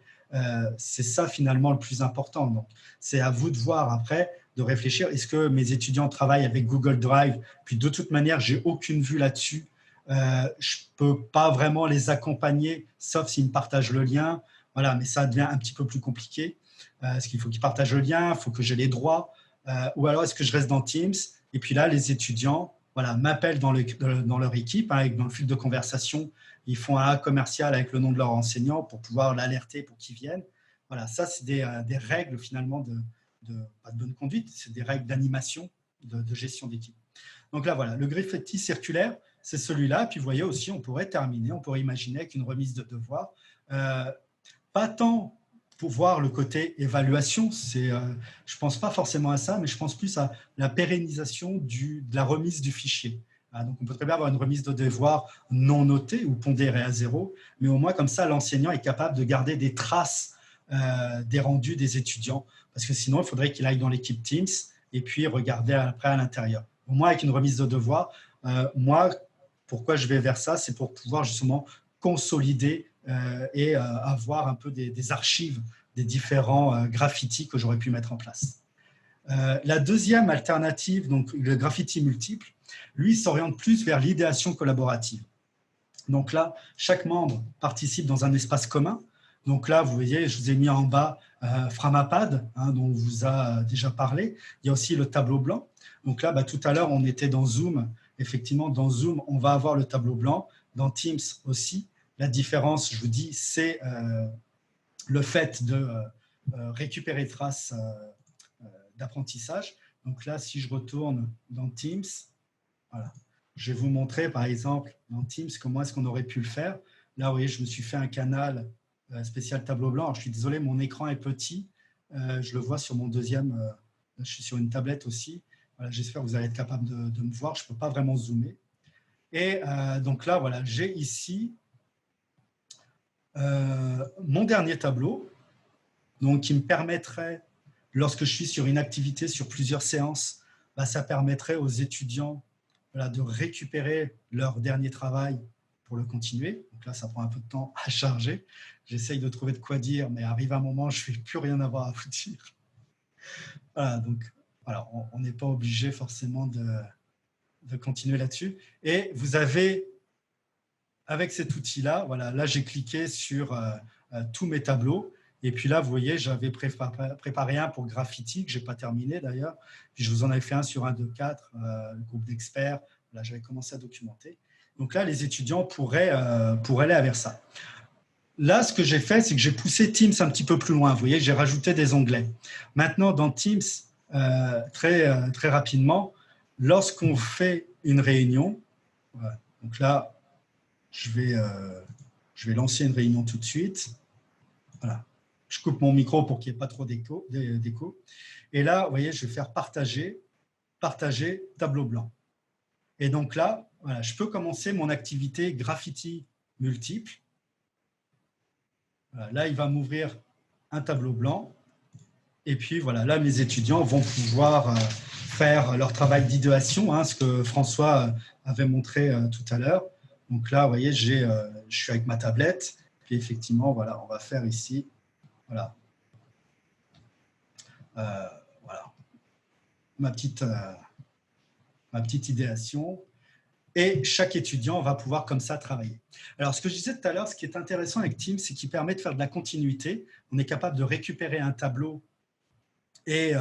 c'est ça finalement le plus important. Donc, c'est à vous de voir après, de réfléchir. Est-ce que mes étudiants travaillent avec Google Drive? Puis de toute manière, j'ai aucune vue là-dessus. Je ne peux pas vraiment les accompagner, sauf s'ils me partagent le lien. Voilà, mais ça devient un petit peu plus compliqué. Parce qu'il faut qu'ils partagent le lien, il faut que j'ai les droits. ou alors est-ce que je reste dans Teams? Et puis là, les étudiants m'appellent dans leur équipe, hein, dans le fil de conversation. Ils font un commercial avec le nom de leur enseignant pour pouvoir l'alerter pour qu'ils viennent. Voilà, ça, c'est des règles finalement pas de bonne conduite, c'est des règles d'animation, de gestion d'équipe. Donc là, voilà, le graffiti circulaire, c'est celui-là. Puis vous voyez aussi, on pourrait terminer, on pourrait imaginer avec une remise de devoir. Pas tant pour voir le côté évaluation, je ne pense pas forcément à ça, mais je pense plus à la pérennisation de la remise du fichier. Donc, on peut très bien avoir une remise de devoir non notée ou pondérée à 0, mais au moins comme ça, l'enseignant est capable de garder des traces des rendus des étudiants, parce que sinon, il faudrait qu'il aille dans l'équipe Teams et puis regarder après à l'intérieur. Au moins, avec une remise de devoir, moi, pourquoi je vais vers ça, c'est pour pouvoir justement consolider et avoir un peu des archives des différents graffitis que j'aurais pu mettre en place. La deuxième alternative, donc le graffiti multiple, lui s'oriente plus vers l'idéation collaborative. Donc là, chaque membre participe dans un espace commun. Donc là, vous voyez, je vous ai mis en bas Framapad, hein, dont on vous a déjà parlé. Il y a aussi le tableau blanc. Donc là, tout à l'heure, on était dans Zoom. Effectivement, dans Zoom, on va avoir le tableau blanc. Dans Teams aussi. La différence, je vous dis, c'est le fait de récupérer des traces d'apprentissage. Donc là, si je retourne dans Teams, voilà, je vais vous montrer, par exemple, dans Teams, comment est-ce qu'on aurait pu le faire. Là, vous voyez, je me suis fait un canal spécial tableau blanc. Alors, je suis désolé, mon écran est petit. Je le vois sur mon deuxième. Je suis sur une tablette aussi. Voilà, j'espère que vous allez être capable de me voir. Je ne peux pas vraiment zoomer. Et donc là, voilà, j'ai ici mon dernier tableau, donc qui me permettrait, lorsque je suis sur une activité sur plusieurs séances, ça permettrait aux étudiants de récupérer leur dernier travail pour le continuer. Donc là, ça prend un peu de temps à charger. J'essaye de trouver de quoi dire, mais arrive un moment, je ne vais plus rien avoir à vous dire. Voilà, donc voilà, on n'est pas obligé forcément de continuer là-dessus. Et vous avez, avec cet outil-là, voilà, là j'ai cliqué sur tous mes tableaux. Et puis là, vous voyez, j'avais préparé un pour graffiti, que je n'ai pas terminé d'ailleurs. Puis je vous en avais fait un sur 1, 2, 4, le groupe d'experts. Là, j'avais commencé à documenter. Donc là, les étudiants pourraient aller vers ça. Là, ce que j'ai fait, c'est que j'ai poussé Teams un petit peu plus loin. Vous voyez, j'ai rajouté des onglets. Maintenant, dans Teams, très rapidement, lorsqu'on fait une réunion, voilà, donc là, je vais lancer une réunion tout de suite. Voilà. Je coupe mon micro pour qu'il n'y ait pas trop d'écho. Et là, vous voyez, je vais faire partager tableau blanc. Et donc là, voilà, je peux commencer mon activité graffiti multiple. Voilà, là, il va m'ouvrir un tableau blanc. Et puis, voilà, là, mes étudiants vont pouvoir faire leur travail d'idéation, hein, ce que François avait montré tout à l'heure. Donc là, vous voyez, je suis avec ma tablette. Puis effectivement, voilà, on va faire ici, voilà, voilà, ma petite idéation. Et chaque étudiant va pouvoir comme ça travailler. Alors, ce que je disais tout à l'heure, ce qui est intéressant avec Teams, c'est qu'il permet de faire de la continuité. On est capable de récupérer un tableau et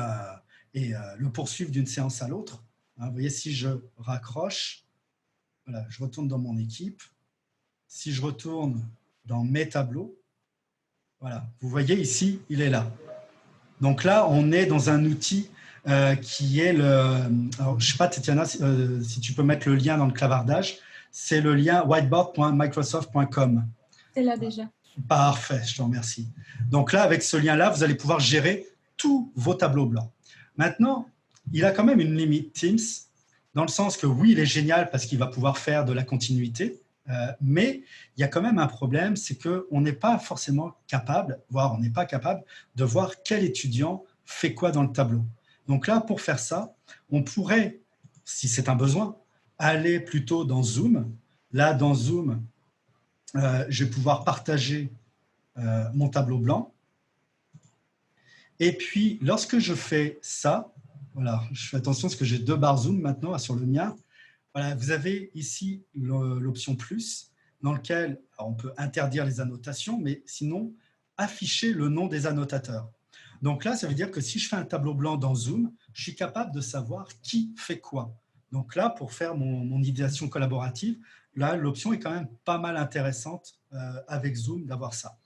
le poursuivre d'une séance à l'autre. Vous voyez, si je raccroche, voilà, je retourne dans mon équipe. Si je retourne dans mes tableaux, voilà, vous voyez ici, il est là. Donc là, on est dans un outil qui est le… Alors, je ne sais pas, Tatiana, si tu peux mettre le lien dans le clavardage. C'est le lien whiteboard.microsoft.com. C'est là déjà. Parfait, je te remercie. Donc là, avec ce lien-là, vous allez pouvoir gérer tous vos tableaux blancs. Maintenant, il a quand même une limite, Teams, dans le sens que oui, il est génial parce qu'il va pouvoir faire de la continuité, mais il y a quand même un problème, c'est qu'on n'est pas forcément capable, voire on n'est pas capable de voir quel étudiant fait quoi dans le tableau. Donc là, pour faire ça, on pourrait, si c'est un besoin, aller plutôt dans Zoom. Là, dans Zoom, je vais pouvoir partager mon tableau blanc. Et puis, lorsque je fais ça, voilà, je fais attention parce que j'ai 2 barres Zoom maintenant sur le mien. Voilà, vous avez ici l'option plus, dans lequel on peut interdire les annotations, mais sinon, afficher le nom des annotateurs. Donc là, ça veut dire que si je fais un tableau blanc dans Zoom, je suis capable de savoir qui fait quoi. Donc là, pour faire mon idéation collaborative, là, l'option est quand même pas mal intéressante avec Zoom d'avoir ça.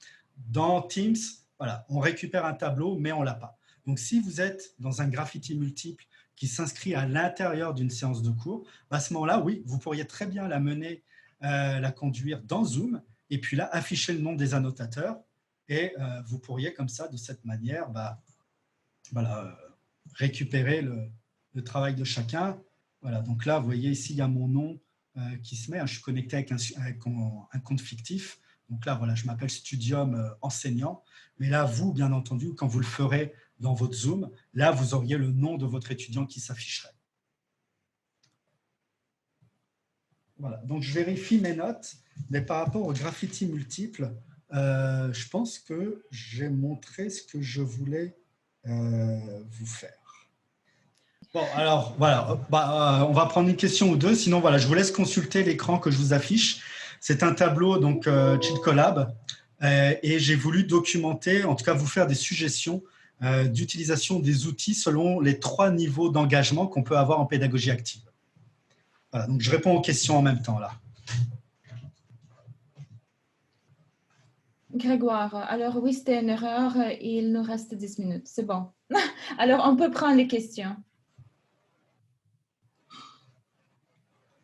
Dans Teams, voilà, on récupère un tableau, mais on ne l'a pas. Donc, si vous êtes dans un graffiti multiple qui s'inscrit à l'intérieur d'une séance de cours, à ce moment-là, oui, vous pourriez très bien la mener, la conduire dans Zoom, et puis là, afficher le nom des annotateurs, et vous pourriez comme ça, de cette manière, voilà, récupérer le travail de chacun. Voilà, donc là, vous voyez ici, il y a mon nom qui se met. Je suis connecté avec un compte fictif. Donc là, voilà, je m'appelle Studium enseignant. Mais là, vous, bien entendu, quand vous le ferez dans votre Zoom, là, vous auriez le nom de votre étudiant qui s'afficherait. Voilà, donc je vérifie mes notes. Mais par rapport au graffiti multiple, je pense que j'ai montré ce que je voulais vous faire. Bon, alors, voilà, on va prendre une question ou deux. Sinon, voilà, je vous laisse consulter l'écran que je vous affiche. C'est un tableau, donc, Cheat Collab. Et j'ai voulu documenter, en tout cas, vous faire des suggestions d'utilisation des outils selon les 3 niveaux d'engagement qu'on peut avoir en pédagogie active. Voilà, donc je réponds aux questions en même temps, là. Grégoire, alors oui, c'était une erreur. Il nous reste 10 minutes. C'est bon. Alors, on peut prendre les questions.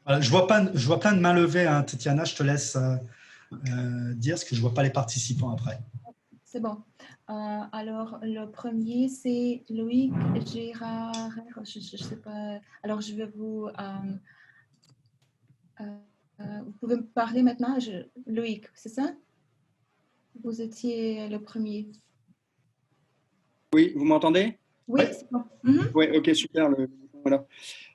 Voilà, je vois plein de mains levées, hein, Tatiana, je te laisse dire, parce que je ne vois pas les participants après. C'est bon. Alors, le premier, c'est Loïc Gérard. Je ne sais pas. Alors, je vais vous... vous pouvez me parler maintenant, Loïc, c'est ça? Vous étiez le premier. Oui, vous m'entendez? Oui, c'est bon. Oui, ok, super. Voilà.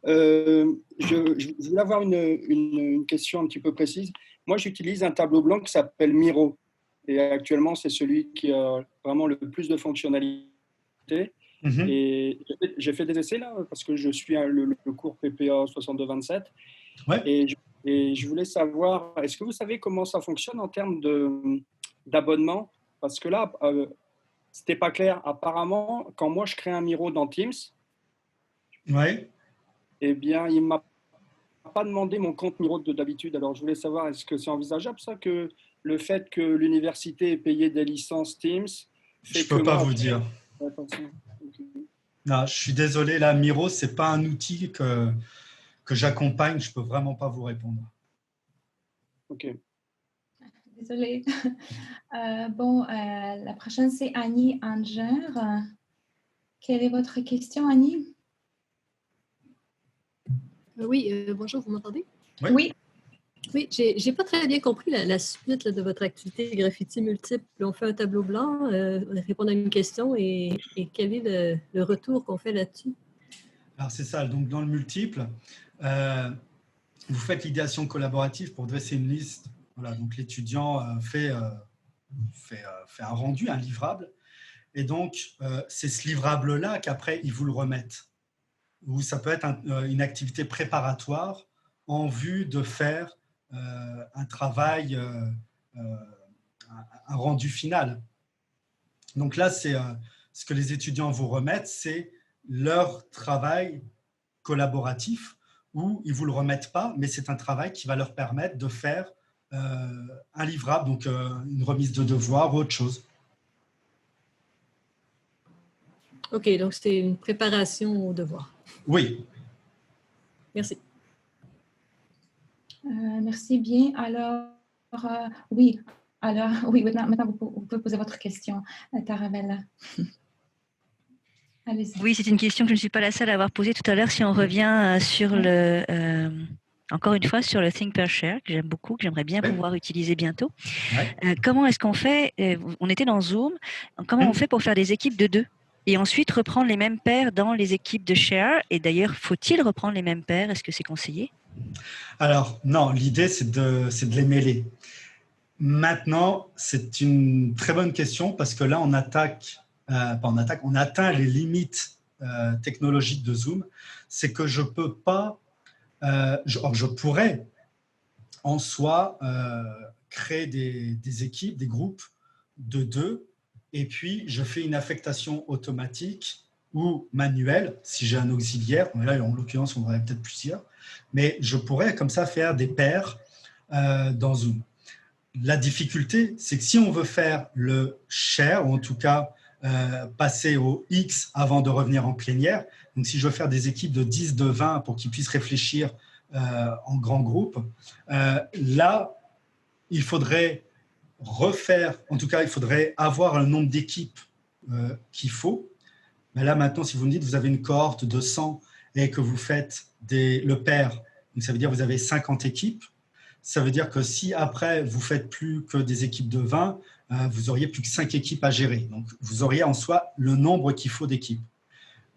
Je voulais avoir une question un petit peu précise. Moi, j'utilise un tableau blanc qui s'appelle Miro. Et actuellement, c'est celui qui a vraiment le plus de fonctionnalités. Et j'ai fait des essais là, parce que je suis le cours PPA 6227. Ouais. Et je voulais savoir, est-ce que vous savez comment ça fonctionne en termes d'abonnement? Parce que là, c'était pas clair. Apparemment, quand moi je crée un Miro dans Teams, ouais. Eh bien, il ne m'a pas demandé mon compte Miro de d'habitude. Alors, je voulais savoir, est-ce que c'est envisageable ça, que le fait que l'université ait payé des licences Teams fait Je ne peux pas vous dire. Okay. Non, je suis désolé, là, Miro, ce n'est pas un outil que j'accompagne. Je ne peux vraiment pas vous répondre. Ok. Désolée. Bon, la prochaine, c'est Annie Anger. Quelle est votre question, Annie? Oui, bonjour, vous m'entendez? Oui. Oui, j'ai pas très bien compris la suite là, de votre activité graffiti multiple. On fait un tableau blanc, répondre à une question et quel est le retour qu'on fait là-dessus? Alors, c'est ça. Donc, dans le multiple, vous faites l'idéation collaborative pour dresser une liste. Voilà, donc, l'étudiant fait un rendu, un livrable. Et donc, c'est ce livrable-là qu'après, ils vous le remettent. Ou ça peut être une activité préparatoire en vue de faire un travail, un rendu final. Donc là, c'est ce que les étudiants vous remettent, c'est leur travail collaboratif où ils ne vous le remettent pas, mais c'est un travail qui va leur permettre de faire un livrable, donc une remise de devoir ou autre chose. OK, donc c'est une préparation au devoir. Oui. Merci. Merci bien. Alors, oui. Alors, oui, maintenant vous pouvez poser votre question, Taravella. Allez-y. Oui, c'est une question que je ne suis pas la seule à avoir posée tout à l'heure. Si on revient sur encore une fois, sur le Think Per Share, que j'aime beaucoup, que j'aimerais bien pouvoir utiliser bientôt. Ouais. Comment est-ce qu'on fait? On était dans Zoom. Comment on fait pour faire des équipes de 2? Et ensuite reprendre les mêmes paires dans les équipes de share. Et d'ailleurs, faut-il reprendre les mêmes paires? Est-ce que c'est conseillé? Alors, non, l'idée, c'est de les mêler. Maintenant, c'est une très bonne question parce que là, on atteint les limites technologiques de Zoom. C'est que je peux pas, je pourrais en soi créer des équipes, des groupes de 2 et puis je fais une affectation automatique ou manuelle, si j'ai un auxiliaire. Là, en l'occurrence, on aurait peut-être plusieurs, mais je pourrais comme ça faire des paires dans Zoom. La difficulté, c'est que si on veut faire le share, ou en tout cas passer au X avant de revenir en plénière, donc si je veux faire des équipes de 10, de 20 pour qu'ils puissent réfléchir en grand groupe, là, il faudrait refaire, en tout cas, il faudrait avoir un nombre d'équipes qu'il faut. Mais là, maintenant, si vous me dites que vous avez une cohorte de 100 et que vous faites le pair, donc ça veut dire que vous avez 50 équipes, ça veut dire que si après, vous ne faites plus que des équipes de 20, vous n'auriez plus que 5 équipes à gérer. Donc, vous auriez en soi le nombre qu'il faut d'équipes.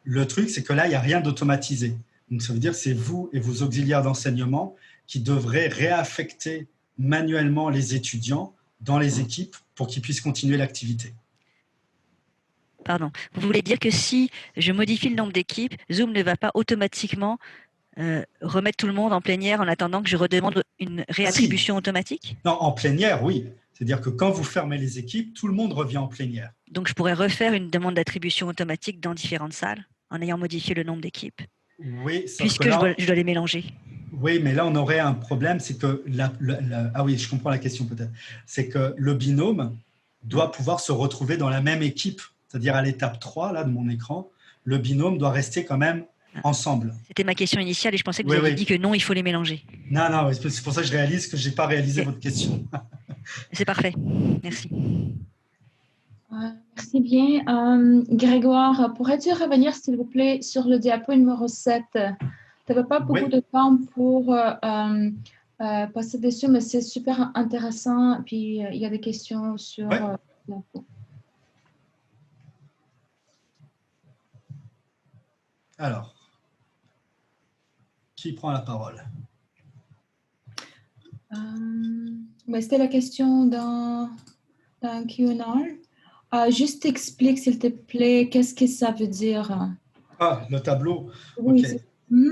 Le truc, c'est que là, il n'y a rien d'automatisé. Donc, ça veut dire que c'est vous et vos auxiliaires d'enseignement qui devrez réaffecter manuellement les étudiants dans les équipes pour qu'ils puissent continuer l'activité. Pardon. Vous voulez dire que si je modifie le nombre d'équipes, Zoom ne va pas automatiquement remettre tout le monde en plénière en attendant que je redemande une réattribution automatique? Non, en plénière, oui. C'est-à-dire que quand vous fermez les équipes, tout le monde revient en plénière. Donc, je pourrais refaire une demande d'attribution automatique dans différentes salles en ayant modifié le nombre d'équipes? Oui, puisque là, je dois les mélanger. Oui, mais là, on aurait un problème, c'est que… ah oui, je comprends la question peut-être. C'est que le binôme doit pouvoir se retrouver dans la même équipe. C'est-à-dire à l'étape 3 là, de mon écran, le binôme doit rester quand même ensemble. C'était ma question initiale et je pensais que vous aviez dit que non, il faut les mélanger. Non, non, c'est pour ça que je réalise que je n'ai pas réalisé votre question. C'est parfait. Merci. Merci bien. Grégoire, pourrais-tu revenir, s'il vous plaît, sur le diapo numéro 7? Tu n'avais pas beaucoup de temps pour passer dessus, mais c'est super intéressant. Puis, il y a des questions sur le diapo. Alors, qui prend la parole? C'était la question dans Q&A. Juste explique, s'il te plaît, qu'est-ce que ça veut dire? Ah, le tableau. Oui, okay.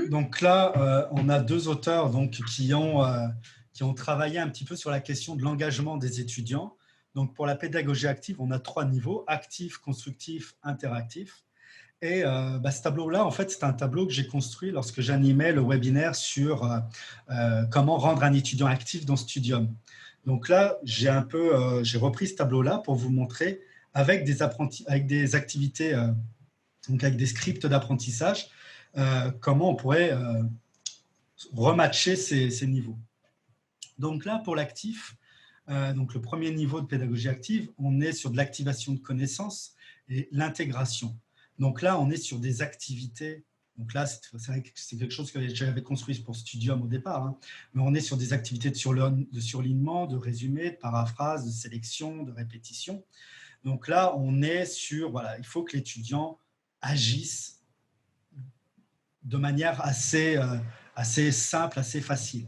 Donc là, on a deux auteurs donc, qui ont travaillé un petit peu sur la question de l'engagement des étudiants. Donc pour la pédagogie active, on a 3 niveaux, actif, constructif, interactif. Et ce tableau-là, en fait, c'est un tableau que j'ai construit lorsque j'animais le webinaire sur comment rendre un étudiant actif dans Studium. Donc là, j'ai repris ce tableau-là pour vous montrer avec des activités, donc avec des scripts d'apprentissage, comment on pourrait rematcher ces niveaux. Donc là, pour l'actif, donc le premier niveau de pédagogie active, on est sur de l'activation de connaissances et l'intégration. Donc là, on est sur des activités. Donc là, c'est quelque chose que j'avais construit pour Studium au départ, hein, mais on est sur des activités de surlignement, de résumé, de paraphrase, de sélection, de répétition. Donc là, on est sur, voilà, il faut que l'étudiant agisse de manière assez simple, assez facile.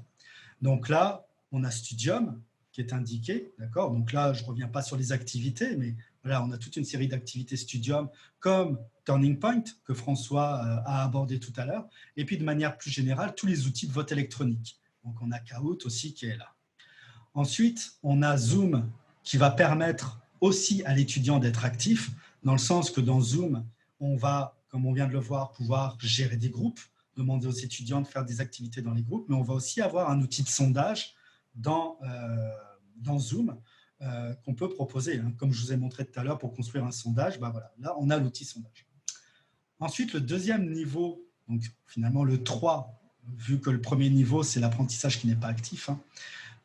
Donc là, on a Studium qui est indiqué, d'accord? Donc là, je ne reviens pas sur les activités, mais voilà, on a toute une série d'activités Studium comme Turning Point que François a abordé tout à l'heure, et puis de manière plus générale, tous les outils de vote électronique. Donc on a Kahoot aussi qui est là. Ensuite, on a Zoom qui va permettre aussi à l'étudiant d'être actif, dans le sens que dans Zoom, on va, comme on vient de le voir, pouvoir gérer des groupes, demander aux étudiants de faire des activités dans les groupes, mais on va aussi avoir un outil de sondage dans Zoom qu'on peut proposer. Hein. Comme je vous ai montré tout à l'heure, pour construire un sondage, voilà, là, on a l'outil sondage. Ensuite, le deuxième niveau, donc finalement le 3, vu que le premier niveau, c'est l'apprentissage qui n'est pas actif. Hein.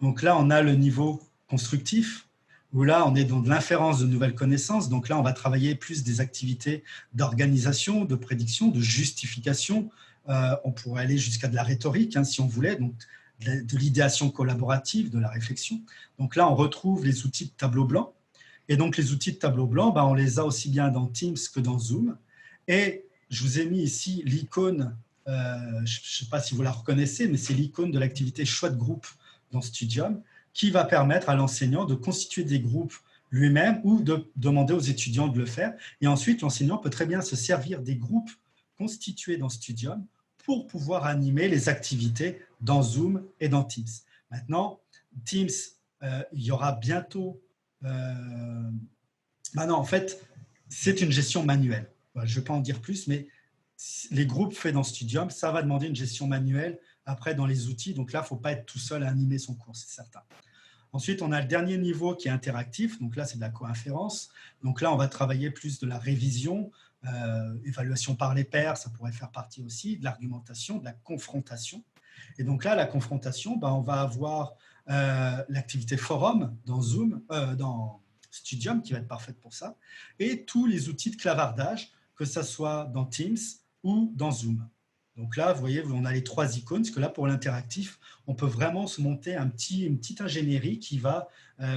Donc là, on a le niveau constructif, où là, on est dans de l'inférence de nouvelles connaissances. Donc là, on va travailler plus des activités d'organisation, de prédiction, de justification. On pourrait aller jusqu'à de la rhétorique, hein, si on voulait, donc de l'idéation collaborative, de la réflexion. Donc là, on retrouve les outils de tableau blanc. Et donc, les outils de tableau blanc, on les a aussi bien dans Teams que dans Zoom. Et je vous ai mis ici l'icône, je ne sais pas si vous la reconnaissez, mais c'est l'icône de l'activité choix de groupe dans Studium, qui va permettre à l'enseignant de constituer des groupes lui-même ou de demander aux étudiants de le faire. Et ensuite, l'enseignant peut très bien se servir des groupes constitués dans Studium pour pouvoir animer les activités dans Zoom et dans Teams. Maintenant, Teams, il y aura bientôt Non, en fait, c'est une gestion manuelle. Voilà, je ne vais pas en dire plus, mais les groupes faits dans Studium, ça va demander une gestion manuelle après dans les outils. Donc là, il ne faut pas être tout seul à animer son cours, c'est certain. Ensuite, on a le dernier niveau qui est interactif. Donc là, c'est de la co-inférence. Donc là, on va travailler plus de la révision, évaluation par les pairs, ça pourrait faire partie aussi, de l'argumentation, de la confrontation. Et donc là, la confrontation, on va avoir l'activité forum dans Zoom, dans Studium, qui va être parfaite pour ça, et tous les outils de clavardage, que ce soit dans Teams ou dans Zoom. Donc là, vous voyez, on a les 3 icônes, parce que là, pour l'interactif, on peut vraiment se monter une petite ingénierie qui va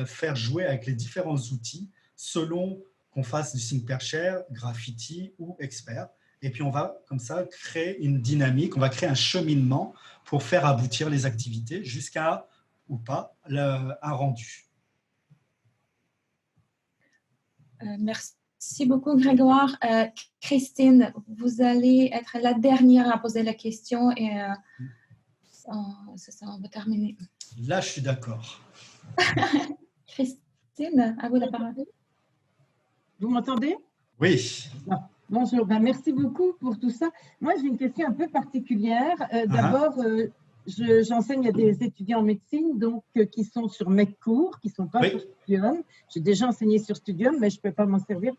faire jouer avec les différents outils selon qu'on fasse du Think Pair Share, Graffiti ou Expert. Et puis, on va comme ça créer une dynamique, on va créer un cheminement pour faire aboutir les activités jusqu'à, ou pas, un rendu. Merci beaucoup, Grégoire. Christine, vous allez être la dernière à poser la question et on va terminer. Là, je suis d'accord. Christine, à vous la parole. Vous m'entendez? Oui. Bonjour, merci beaucoup pour tout ça. Moi, j'ai une question un peu particulière. D'abord, j'enseigne à des étudiants en médecine donc, qui sont sur mes cours, qui ne sont pas sur Studium. J'ai déjà enseigné sur Studium, mais je ne peux pas m'en servir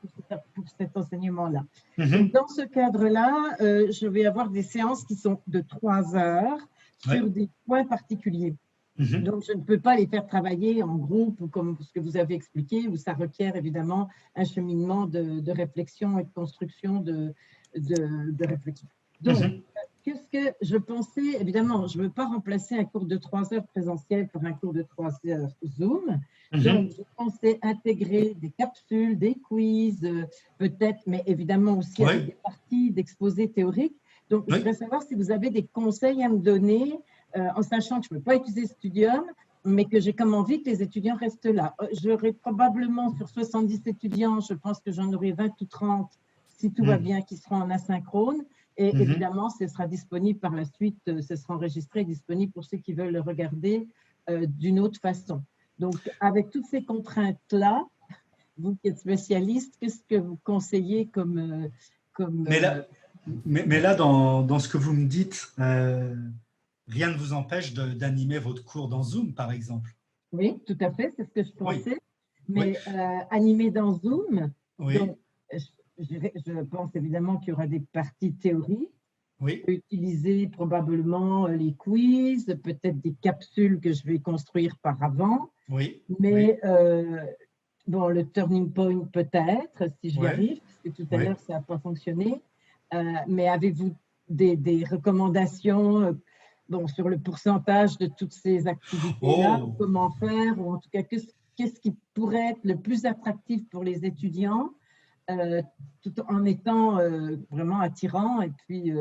pour cet enseignement-là. Dans ce cadre-là, je vais avoir des séances qui sont de 3 heures sur des points particuliers. Donc, je ne peux pas les faire travailler en groupe ou comme ce que vous avez expliqué, où ça requiert évidemment un cheminement de réflexion et de construction de réflexion. Donc, qu'est-ce que je pensais? Évidemment, je ne veux pas remplacer un cours de 3 heures présentiel par un cours de 3 heures Zoom. Donc, je pensais intégrer des capsules, des quiz, peut-être, mais évidemment aussi avec des parties d'exposés théoriques. Donc, je voudrais savoir si vous avez des conseils à me donner, en sachant que je ne peux pas utiliser Studium, mais que j'ai comme envie que les étudiants restent là. J'aurai probablement sur 70 étudiants, je pense que j'en aurai 20 ou 30, si tout va bien, qui seront en asynchrone. Et évidemment, ce sera disponible par la suite, ce sera enregistré et disponible pour ceux qui veulent le regarder d'une autre façon. Donc, avec toutes ces contraintes-là, vous qui êtes spécialiste, qu'est-ce que vous conseillez comme… Mais là, dans ce que vous me dites, rien ne vous empêche d'animer votre cours dans Zoom, par exemple. Oui, tout à fait, c'est ce que je pensais. Mais animer dans Zoom, donc, je pense évidemment qu'il y aura des parties théorie. Utiliser probablement les quiz, peut-être des capsules que je vais construire par avant. Mais bon, le turning point peut-être, si j'y arrive, parce que tout à l'heure, ça n'a pas fonctionné. Mais avez-vous des recommandations bon, sur le pourcentage de toutes ces activités-là, comment faire, ou en tout cas, qu'est-ce qui pourrait être le plus attractif pour les étudiants, tout en étant vraiment attirant et puis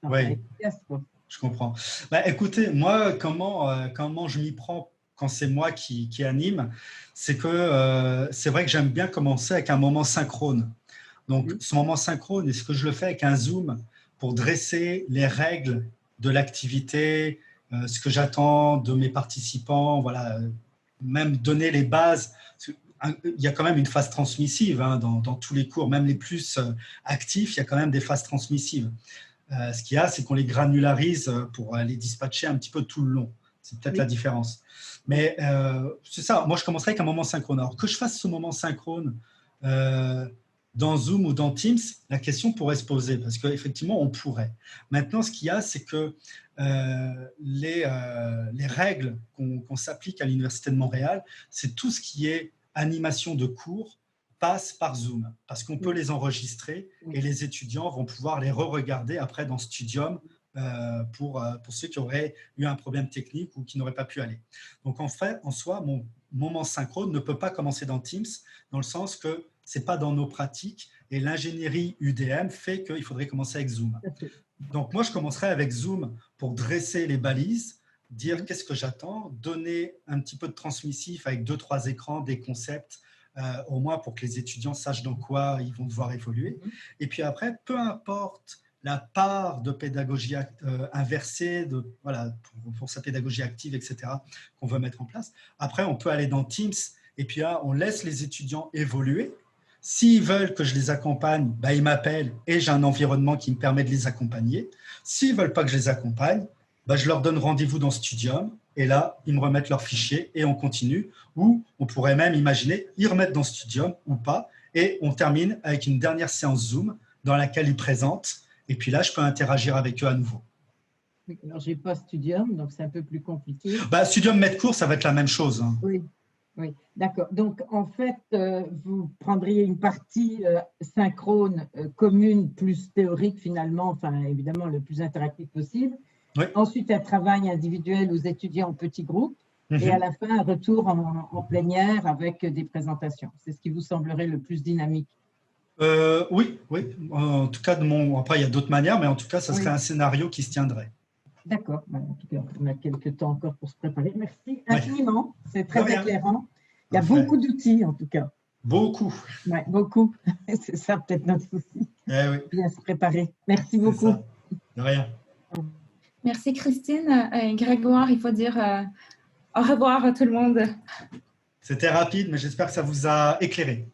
efficace, quoi. Je comprends. Écoutez, moi, comment je m'y prends quand c'est moi qui anime, c'est que c'est vrai que j'aime bien commencer avec un moment synchrone. Donc, ce moment synchrone, est-ce que je le fais avec un Zoom pour dresser les règles de l'activité, ce que j'attends de mes participants, voilà, même donner les bases. Il y a quand même une phase transmissive dans tous les cours, même les plus actifs, il y a quand même des phases transmissives. Ce qu'il y a, c'est qu'on les granularise pour les dispatcher un petit peu tout le long. C'est peut-être la différence. Mais c'est ça, moi je commencerai avec un moment synchrone. Alors que je fasse ce moment synchrone dans Zoom ou dans Teams, la question pourrait se poser parce qu'effectivement, on pourrait. Maintenant, ce qu'il y a, c'est que les règles qu'on s'applique à l'Université de Montréal, c'est tout ce qui est animation de cours passe par Zoom parce qu'on peut les enregistrer et les étudiants vont pouvoir les re-regarder après dans Studium pour ceux qui auraient eu un problème technique ou qui n'auraient pas pu aller. Donc, en fait, en soi, mon moment synchrone ne peut pas commencer dans Teams dans le sens que ce n'est pas dans nos pratiques et l'ingénierie UDM fait qu'il faudrait commencer avec Zoom. Donc, moi, je commencerai avec Zoom pour dresser les balises, dire qu'est-ce que j'attends, donner un petit peu de transmissif avec 2-3 écrans, des concepts, au moins pour que les étudiants sachent dans quoi ils vont devoir évoluer. Et puis après, peu importe la part de pédagogie inversée, voilà, pour sa pédagogie active, etc., qu'on veut mettre en place. Après, on peut aller dans Teams et puis là, on laisse les étudiants évoluer. S'ils veulent que je les accompagne, ils m'appellent et j'ai un environnement qui me permet de les accompagner. S'ils ne veulent pas que je les accompagne, je leur donne rendez-vous dans Studium et là, ils me remettent leur fichier et on continue. Ou on pourrait même imaginer, ils remettent dans Studium ou pas et on termine avec une dernière séance Zoom dans laquelle ils présentent et puis là, je peux interagir avec eux à nouveau. Alors, je n'ai pas Studium, donc c'est un peu plus compliqué. Studium Medcours, ça va être la même chose. Hein. Oui, d'accord. Donc, en fait, vous prendriez une partie synchrone commune plus théorique finalement, enfin évidemment le plus interactif possible. Oui. Ensuite, un travail individuel aux étudiants en petits groupes et à la fin, un retour en plénière avec des présentations. C'est ce qui vous semblerait le plus dynamique? Oui. En tout cas, après, il y a d'autres manières, mais en tout cas, ça serait un scénario qui se tiendrait. D'accord. En tout cas, on a quelques temps encore pour se préparer. Merci infiniment. C'est très éclairant. Il y a beaucoup d'outils, en tout cas. Beaucoup. Oui, beaucoup. C'est ça, peut-être notre souci. Bien se préparer. Merci beaucoup. De rien. Merci, Christine. Grégoire, il faut dire au revoir à tout le monde. C'était rapide, mais j'espère que ça vous a éclairé.